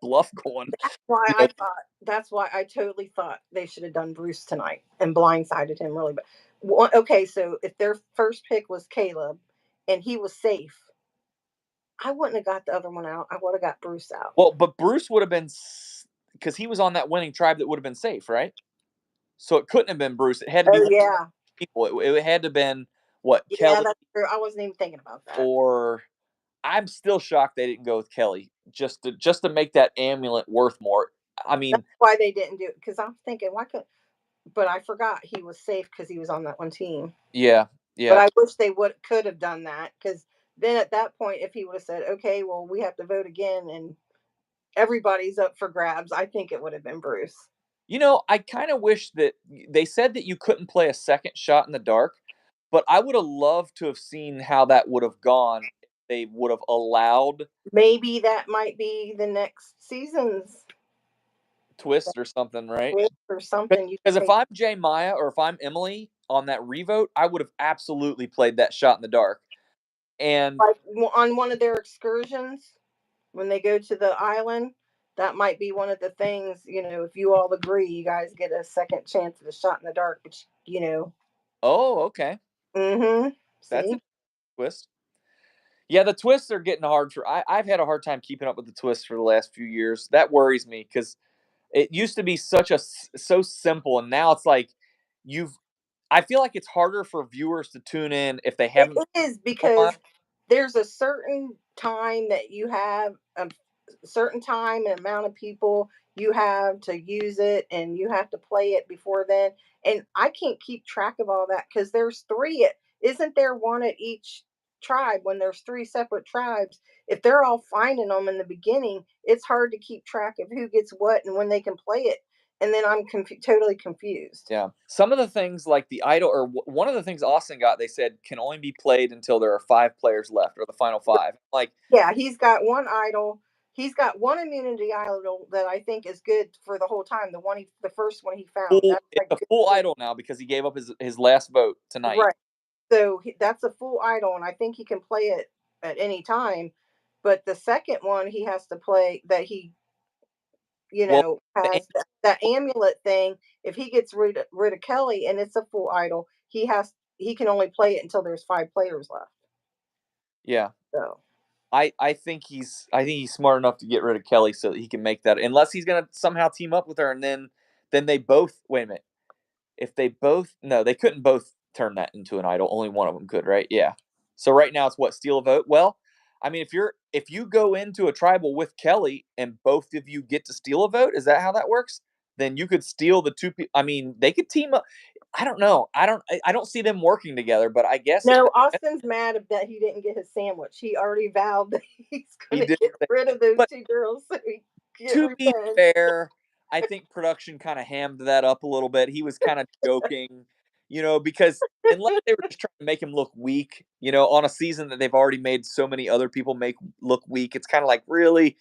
bluff going. why You know, I thought that's why I totally thought they should have done Bruce tonight and blindsided him really. But okay, so if their first pick was Caleb and he was safe, I wouldn't have got the other one out. I would have got Bruce out. well, but Bruce would have been, because he was on that winning tribe that would have been safe, right? So it couldn't have been Bruce. It had to be Oh one yeah, people. It had to have been what, yeah, Kelly, that's true. I wasn't even thinking about that. or I'm still shocked they didn't go with Kelly just to make that amulet worth more. I That's mean, why they didn't do it because I'm thinking why could. But I forgot he was safe because he was on that one team. yeah, But yeah. I wish they would could have done that because then at that point, if he would have said, "Okay, well, we have to vote again," and everybody's up for grabs, I think it would have been Bruce. I kind of wish that they said that you couldn't play a second shot in the dark, but I would have loved to have seen how that would have gone if they would have allowed Maybe that might be the next season's twist or something, right? twist or something. You Because if take I'm Jay Maya or if I'm Emily on that revote, I would have absolutely played that shot in the dark. And like on one of their excursions when they go to the island. That might be one of the things, if you all agree, you guys get a second chance at a shot in the dark, but oh, okay, that's a see, twist. Yeah, the twists are getting hard for. I've had a hard time keeping up with the twists for the last few years. That worries me because it used to be so simple, and now it's like you've. I feel like it's harder for viewers to tune in if they it haven't is been on. because there's a certain time that you have a certain time and amount of people you have to use it and you have to play it before then, and I can't keep track of all that because there's three. Isn't there one at each tribe, when there's three separate tribes, if they're all finding them in the beginning, it's hard to keep track of who gets what and when they can play it. And then I'm totally confused. Yeah. Some of the things like the idol, or one of the things Austin got, they said can only be played until there are 5 players left, or the final five. Like, Yeah, he's got one idol. He's got one immunity idol that I think is good for the whole time. The first one he found, full, that's it's like a good full for idol now because he gave up his last vote tonight. right. So that's a full idol, and I think he can play it at any time. But the second one he has to play that he, Well, the, has that amulet thing. If he gets rid of Kelly and it's a full idol, he can only play it until there's 5 players left. yeah. So I think he's smart enough to get rid of Kelly so that he can make that. Unless he's gonna somehow team up with her, and then they both wait a minute. If they both no, they couldn't both turn that into an idol. Only one of them could, right? Yeah. So right now it's what, steal a vote. Well, I mean, if you go into a tribal with Kelly and both of you get to steal a vote, is that how that works? Then you could steal the two people. I mean, they could team up. I don't know. I don't see them working together, but I guess no, Austin's mad that he didn't get his sandwich. He already vowed that he's he going to did. get rid of those But 2 girls so he can get to be revenge. fair, I think production kind of hammed that up a little bit. He was kind of joking, because unless they were just trying to make him look weak, on a season that they've already made so many other people make look weak, it's kind of like, really,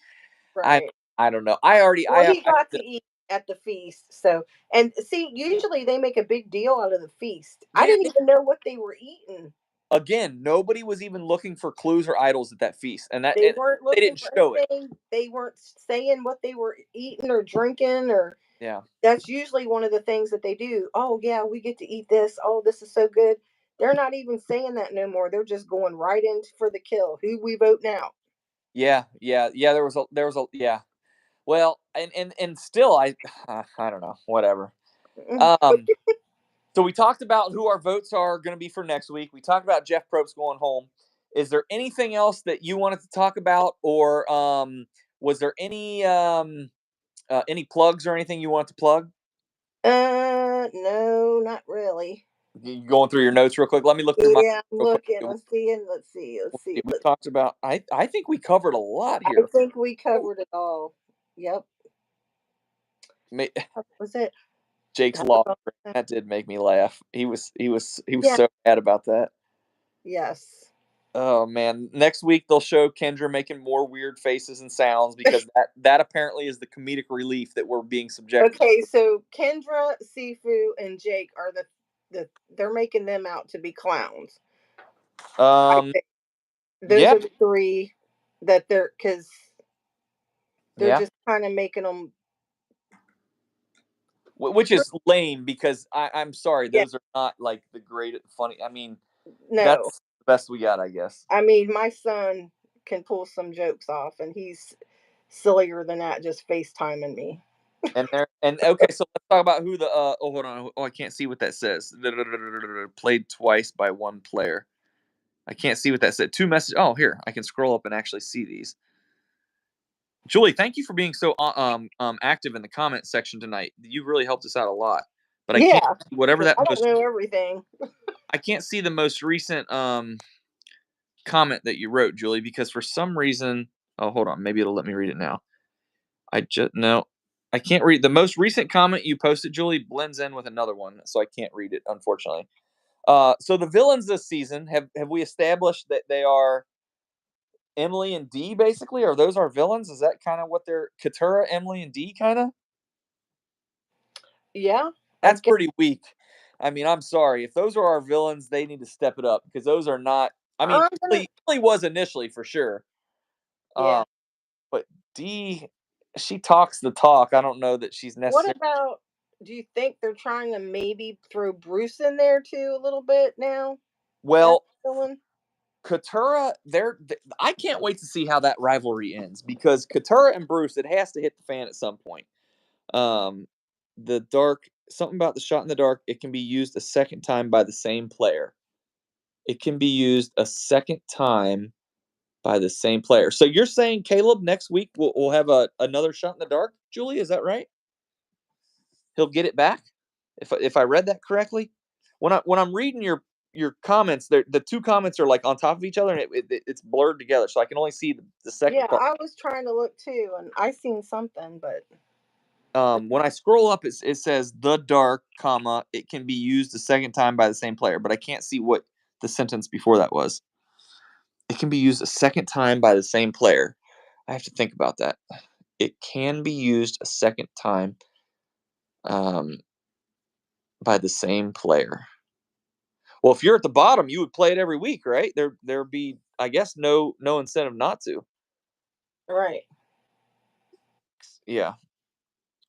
I Right. I don't know. I already Well, he I got to eat at the feast. So, and see, usually they make a big deal out of the feast. I yeah. didn't even know what they were eating. Again, nobody was even looking for clues or idols at that feast, and that They and weren't they looking didn't for show it. anything. They weren't saying what they were eating or drinking, or Yeah. that's usually one of the things that they do. Oh, yeah, we get to eat this. Oh, this is so good. They're not even saying that no more. They're just going right in for the kill. Who we vote now? Yeah, yeah, yeah. There was a yeah. Well, and still, I don't know. Whatever. Mm. Um, So we talked about who our votes are going to be for next week. We talked about Jeff Probst going home. Is there anything else that you wanted to talk about, or was there any plugs or anything you want to plug? No, not really. You going through your notes real quick? Let me look through my Yeah, I'm real quick. looking. Let's see. And let's see. Let's see. We talked about. I think we covered a lot I here. think we covered it all. Yep. That was it. Jake's That was law. all. That did make me laugh. He was Yeah. so mad about that. Yes. Oh man! Next week they'll show Kendra making more weird faces and sounds because that apparently is the comedic relief that we're being subjected. Okay, so Kendra, Sifu, and Jake are they're making them out to be clowns. I Um, think those yeah, are the three that because they're yeah, just kind of making them. which is lame because I'm sorry, Yeah. those are not like the great funny. I mean, No, that's the best we got, I guess. I mean my son can pull some jokes off, and he's sillier than that, just FaceTiming me. And okay, so let's talk about who the oh, hold on, oh, I can't see what that says. Played twice by one player. I can't see what that said. Two messages. Oh, here I can scroll up and actually see these. Julie, thank you for being so active in the comment section tonight. You really helped us out a lot. But I can't Yeah, see whatever but that I don't most. know everything. I can't see the most recent comment that you wrote, Julie, because for some reason. Oh, hold on. Maybe it'll let me read it now. I just no. I can't read the most recent comment you posted, Julie. Blends in with another one, so I can't read it, unfortunately. So the villains this season have we established that they are Emily and Dee, basically? Are those our villains? Is that kind of what they're Katura, Emily, and Dee kind of? Yeah, I That's guess. pretty weak. I mean, I'm sorry. If those are our villains, they need to step it up because those are not. I mean, I'm gonna. Emily was initially for sure. Yeah. Um, but Dee, she talks the talk. I don't know that she's What necessarily. about? Do you think they're trying to maybe throw Bruce in there too a little bit now? As Well, a villain? Katura, I can't wait to see how that rivalry ends because Katura and Bruce, it has to hit the fan at some point. Um, the dark, something about the shot in the dark, it can be used a second time by the same player. It can be used a second time by the same player. So you're saying Caleb next week will have another shot in the dark, Julie? Is that right? He'll get it back. If I read that correctly, when I'm reading your comments, the two comments are like on top of each other, and it's blurred together, so I can only see the second Yeah, part. I was trying to look too, and I seen something, but When I scroll up, it says the dark, comma, it can be used a second time by the same player, but I can't see what the sentence before that was. It can be used a second time by the same player. I have to think about that. It can be used a second time um, by the same player. Well, if you're at the bottom, you would play it every week, right? There'd be, I guess, no incentive not to. right. Yeah.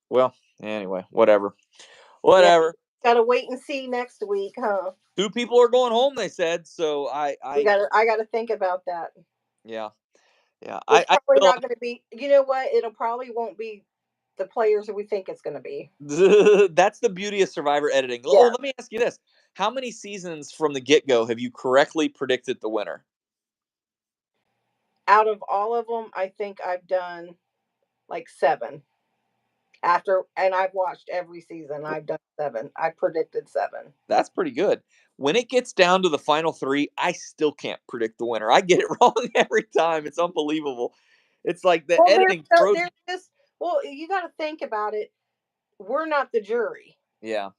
Well, anyway, whatever. Yeah, Whatever. gotta wait and see next week, huh? Two people are going home, they said. So I gotta think about that. yeah, yeah. It's I probably still, not gonna be. You know what? It'll probably won't be the players that we think it's gonna be. that's the beauty of Survivor editing. Oh, Yeah. let me ask you this: how many seasons from the get go have you correctly predicted the winner? Out of all of them, I think I've done like 7. After, and I've watched every season. I've done 7. I predicted 7. That's pretty good. When it gets down to the final three, I still can't predict the winner. I get it wrong every time. It's unbelievable. It's like the Well, editing throws. there's just well, you got to think about it. We're not the jury, Yeah,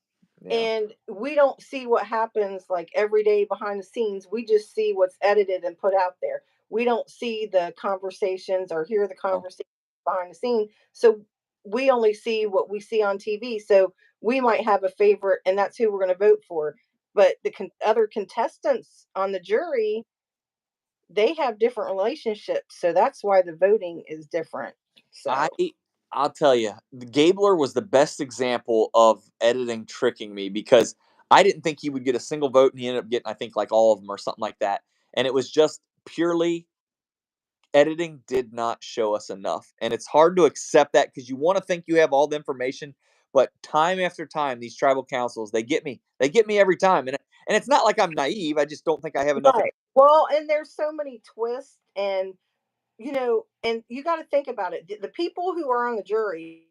yeah. and we don't see what happens like every day behind the scenes. We just see what's edited and put out there. We don't see the conversations or hear the Oh, conversations behind the scene. So we only see what we see on TV. So we might have a favorite, and that's who we're going to vote for. But the other contestants on the jury, they have different relationships. So that's why the voting is different. I So, I'll tell you, Gabler was the best example of editing tricking me because I didn't think he would get a single vote, and he ended up getting, I think, like all of them or something like that. And it was just purely editing did not show us enough. And it's hard to accept that because you want to think you have all the information, but time after time, these tribal councils, they get me. They get me every time. And it's not like I'm naive. I just don't think I have enough. right. Well, and there's so many twists, and and you got to think about it. The people who are on the jury,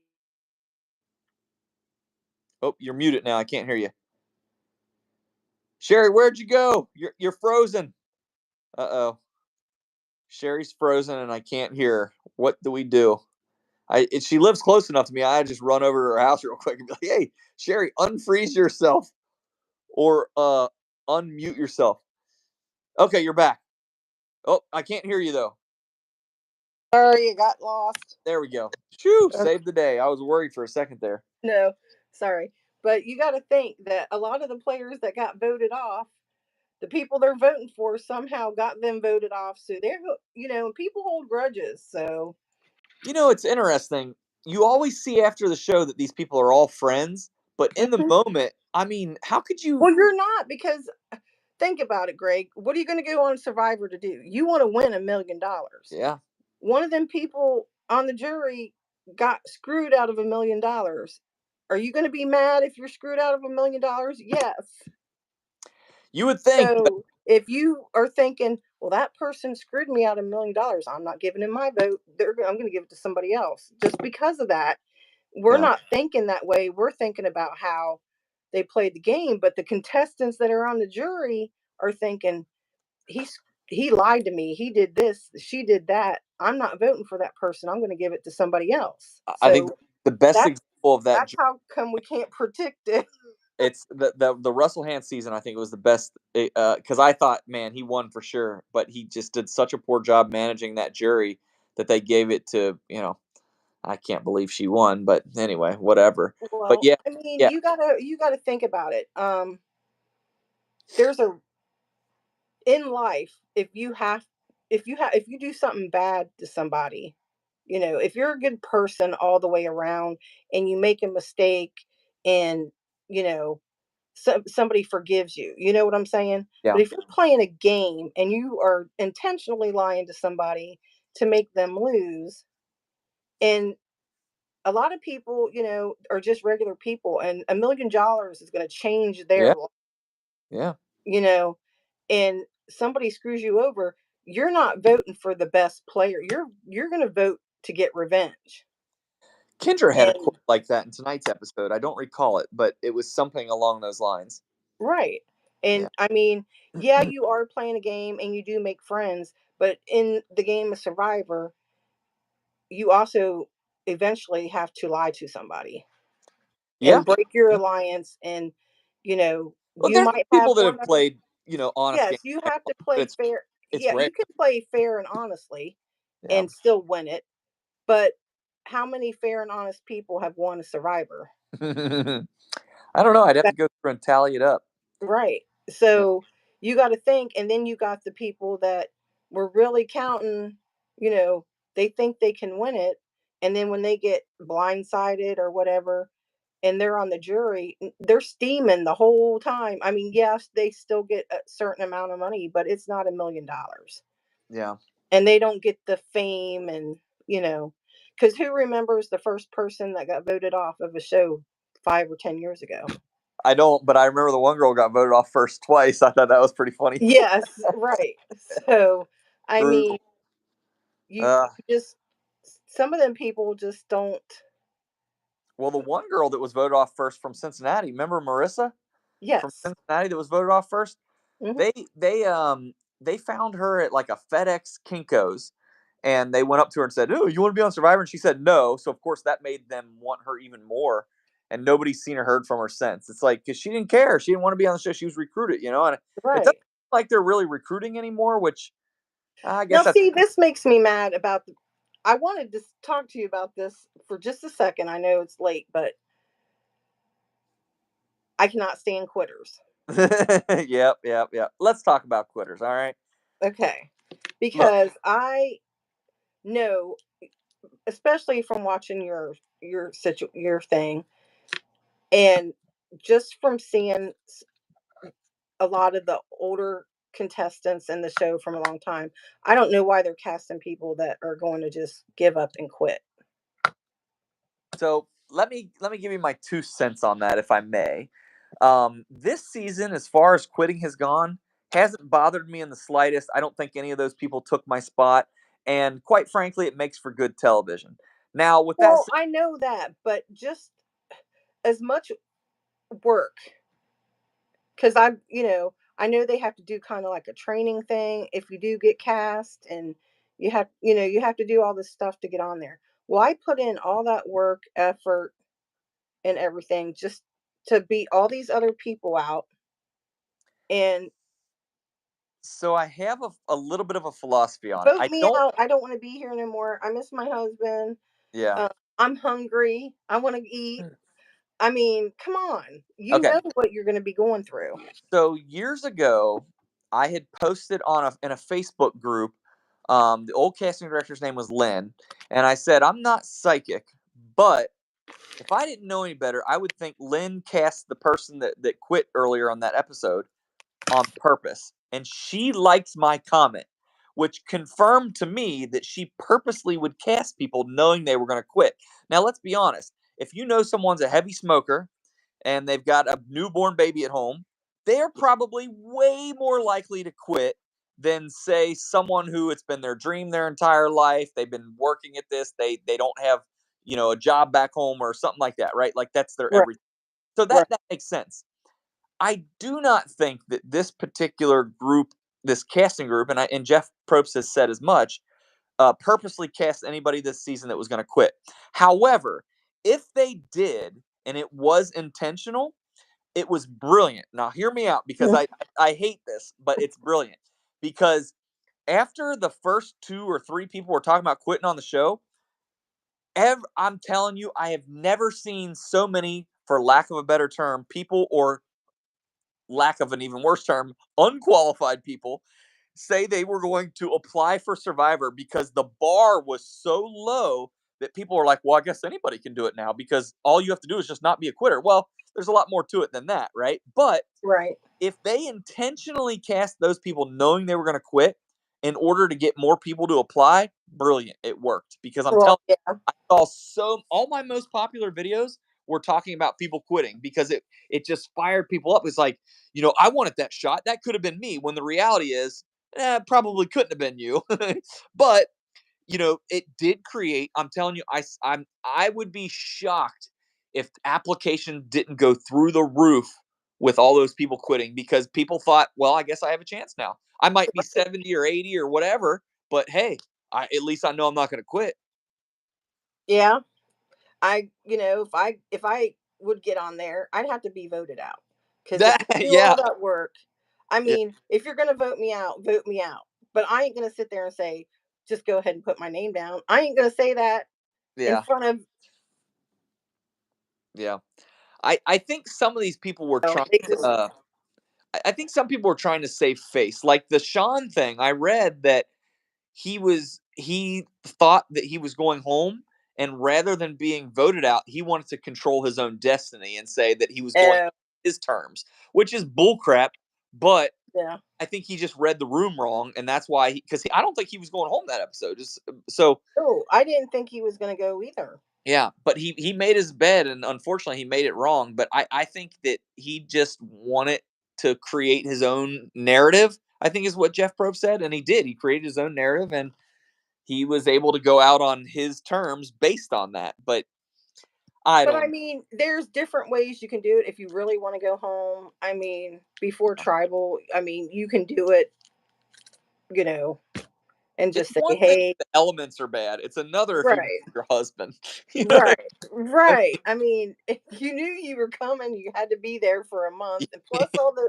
Oh, you're muted now. I can't hear you. Sherry, where'd you go? You're frozen. Uh-oh. Sherry's frozen and I can't hear her. What do we do? If she lives close enough to me, I just run over to her house real quick and be like, "Hey, Sherry, unfreeze yourself or unmute yourself." Okay, you're back. Oh, I can't hear you though. sorry, you got lost. There we go. Shoo, Okay. saved the day. I was worried for a second there. No, sorry. But you got to think that a lot of the players that got voted off, the people they're voting for somehow got them voted off. So people hold grudges. So, It's interesting. You always see after the show that these people are all friends, but in the mhm. moment, I mean, how could you? Well, you're not because think about it, Greg. What are you going to go on Survivor to do? You want to win $1 million. Yeah, One of them people on the jury got screwed out of $1 million. Are you going to be mad if you're screwed out of $1 million? Yes. you would think that. So if you are thinking, well, that person screwed me out of $1 million, I'm not giving him my vote. I'm going to give it to somebody else. Just because of that, we're Yeah, not thinking that way. We're thinking about how they played the game. But the contestants that are on the jury are thinking, he's he lied to me. He did this. She did that. I'm not voting for that person. I'm going to give it to somebody else. I think So the best that's example of that. that's how come we can't predict it. It's the Russell Hand season. I think it was the best because I thought, man, he won for sure, but he just did such a poor job managing that jury that they gave it to. I can't believe she won, but anyway, whatever. But Well, yeah, I mean, yeah, you gotta think about it. There's a in life if you do something bad to somebody, if you're a good person all the way around and you make a mistake and you know somebody forgives you. You know what I'm saying? yeah, But if you're playing a game and you are intentionally lying to somebody to make them lose, and a lot of people, are just regular people, and $1 million is going to change their yeah, life, yeah. you know, and somebody screws you over, you're not voting for the best player. You're going to vote to get revenge. Kendra had a And quote like that in tonight's episode. I don't recall it, but it was something along those lines. right. Yeah. And I mean, yeah, you are playing a game and you do make friends, but in the game of Survivor, you also eventually have to lie to somebody Yeah. and break your alliance. And, you know, Well, you there's might have people that one have other. played, honest Yes, games, you have to but play it's fair. it's Yeah, rare. you can play fair and honestly Yeah. and still win it. But how many fair and honest people have won a Survivor? I don't know. I'd have to That, go through and tally it up. right. Yeah. So you got to think, and then you got the people that were really counting, you know, they think they can win it. And then when they get blindsided or whatever, and they're on the jury, they're steaming the whole time. I mean, yes, they still get a certain amount of money, but it's not $1 million. Yeah. And they don't get the fame and, because who remembers the first person that got voted off of a show 5 or 10 years ago? I don't, but I remember the one girl got voted off first twice. I thought that was pretty funny. Yes, right. So, I mean, Brutal. you Uh, just, some of them people just don't. well, the one girl that was voted off first from Cincinnati, remember Marissa from Yes. Cincinnati that was voted off first? Hmm. They they um they found her at like a FedEx Kinkos, and they went up to her and said, "Oh, you want to be on Survivor?" And she said no. So of course that made them want her even more. And nobody's seen or heard from her since. It's like because she didn't care. She didn't want to be on the show. She was recruited, and it doesn't Right. look like they're really recruiting anymore. Which I Now, guess that's see, this makes me mad about I wanted to talk to you about this for just a second. I know it's late, but I cannot stand quitters. yep, yep, yep. Let's talk about quitters. All right. Okay. Look, Because I know, especially from watching your thing, and just from seeing a lot of the older contestants in the show from a long time, I don't know why they're casting people that are going to just give up and quit. so let me give you my 2 cents on that, if I may. This season, as far as quitting has gone, hasn't bothered me in the slightest. I don't think any of those people took my spot, and quite frankly, it makes for good television. Now, with that Well, said, I know that, but just as much work, because I know they have to do kind of like a training thing if you do get cast, and you have to do all this stuff to get on there. Well, I put in all that work, effort, and everything just to beat all these other people out. And so I have a little bit of a philosophy on it. vote I me don't. out. I don't want to be here anymore. I miss my husband. Yeah. Uh, I'm hungry. I want to eat. I mean, come on. You Okay. know what you're going to be going through. So years ago, I had posted in a Facebook group. The old casting director's name was Lynn, and I said, "I'm not psychic, but if I didn't know any better, I would think Lynn cast the person that quit earlier on that episode on purpose." And she liked my comment, which confirmed to me that she purposely would cast people knowing they were going to quit. Now, let's be honest. If you know someone's a heavy smoker and they've got a newborn baby at home, they're probably way more likely to quit than say someone who it's been their dream their entire life. They've been working at this. They don't have a job back home or something like that, right? Like that's their Right. everything. So that Right. that makes sense. I do not think that this particular group, this casting group, and Jeff Probst has said as much, purposely cast anybody this season that was going to quit. However, if they did and it was intentional, it was brilliant. Now, hear me out because I hate this, but it's brilliant because after the first 2 or 3 people were talking about quitting on the show, I'm telling you, I have never seen so many, for lack of a better term, people or lack of an even worse term, unqualified people say they were going to apply for Survivor because the bar was so low that people are like, well, I guess anybody can do it now because all you have to do is just not be a quitter. Well, there's a lot more to it than that, right? But Right. if they intentionally cast those people knowing they were going to quit in order to get more people to apply, brilliant. It worked because I'm Well, telling yeah. you, I saw all my most popular videos were talking about people quitting because it just fired people up. It's like, I wanted that shot. That could have been me. When the reality is, probably couldn't have been you. But it did create. I'm telling you, I would be shocked if the application didn't go through the roof with all those people quitting because people thought, well, I guess I have a chance now. I might be 70 or 80 or whatever, but hey, at least I know I'm not going to quit. Yeah. If I would get on there, I'd have to be voted out. Because if That, you do all yeah, that work, I yeah, mean, if you're gonna vote me out, vote me out. But I ain't gonna sit there and say, just go ahead and put my name down. I ain't gonna say that in yeah, front of yeah. I think some of these people were trying they to. just I think some people were trying to save face, like the Sean thing. I read that he thought that he was going home, and rather than being voted out, he wanted to control his own destiny and say that he was going uh, his terms, which is bullcrap. But yeah. I think he just read the room wrong, and that's why because I don't think he was going home that episode. Just so Oh, I didn't think he was gonna go either. yeah, but he made his bed, and unfortunately, he made it wrong. But I think that he just wanted to create his own narrative. I think is what Jeff Probst said, and he did. He created his own narrative, and he was able to go out on his terms based on that. But I But I don't mean, there's different ways you can do it if you really want to go home. I mean, before know. tribal, I mean, you can do it, you know, and It's just say, one thing if hey, the elements are bad. It's another if you right, your husband. You know what right, I right. I mean, if you knew you were coming, you had to be there for a month, and mean? plus all the.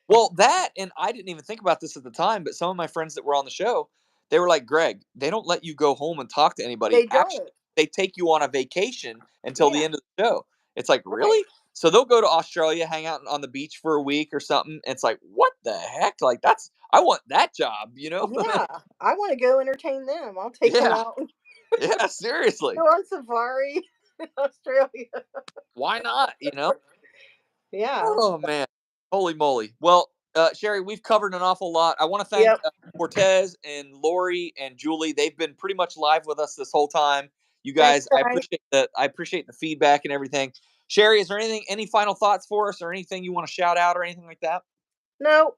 Well, that and I didn't even think about this at the time, but some of my friends that were on the show, they were like, "Greg, they don't let you go home and talk to anybody. They Actually, don't. they take you on a vacation until the Yeah, end of the show." It's like, right. "Really?" So they'll go to Australia, hang out on the beach for a week or something. It's like, "What the heck? Like that's I want that job, you know?" Yeah, I want to go entertain them. I'll take them Yeah. out and Yeah, go seriously. on safari in Australia. Why not, you know? Yeah. Oh man, holy moly! Well, Sherry, we've covered an awful lot. I want to thank Yep. Cortez and Lori and Julie. They've been pretty much live with us this whole time. You That's guys, right. I appreciate the feedback and everything. Sherry, is there any final thoughts for us, or anything you want to shout out, or anything like that? No,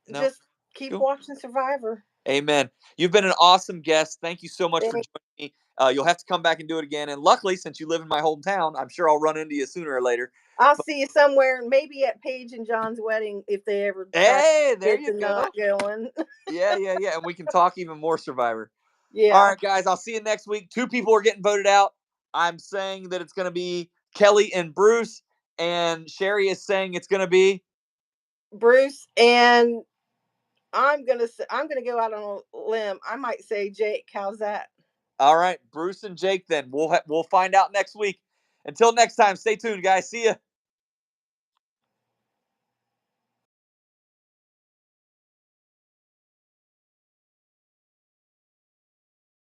No, just keep cool. watching Survivor. Amen. You've been an awesome guest. Thank you so much for Thank- joining me. You'll have to come back and do it again. And luckily, since you live in my hometown, I'm sure I'll run into you sooner or later. I'll But see you somewhere, maybe at Paige and John's wedding if they ever decide hey, there get you to not go. going. Yeah, yeah, yeah. And we can talk even more Survivor. All Yeah. right, guys. I'll see you next week. Two people are getting voted out. I'm saying that it's going to be Kelly and Bruce, and Sherry is saying it's going to be. Bruce and I'm gonna go out on a limb. I might say Jake. How's that? All right, Bruce and Jake. Then we'll find out next week. Until next time, stay tuned, guys. See ya.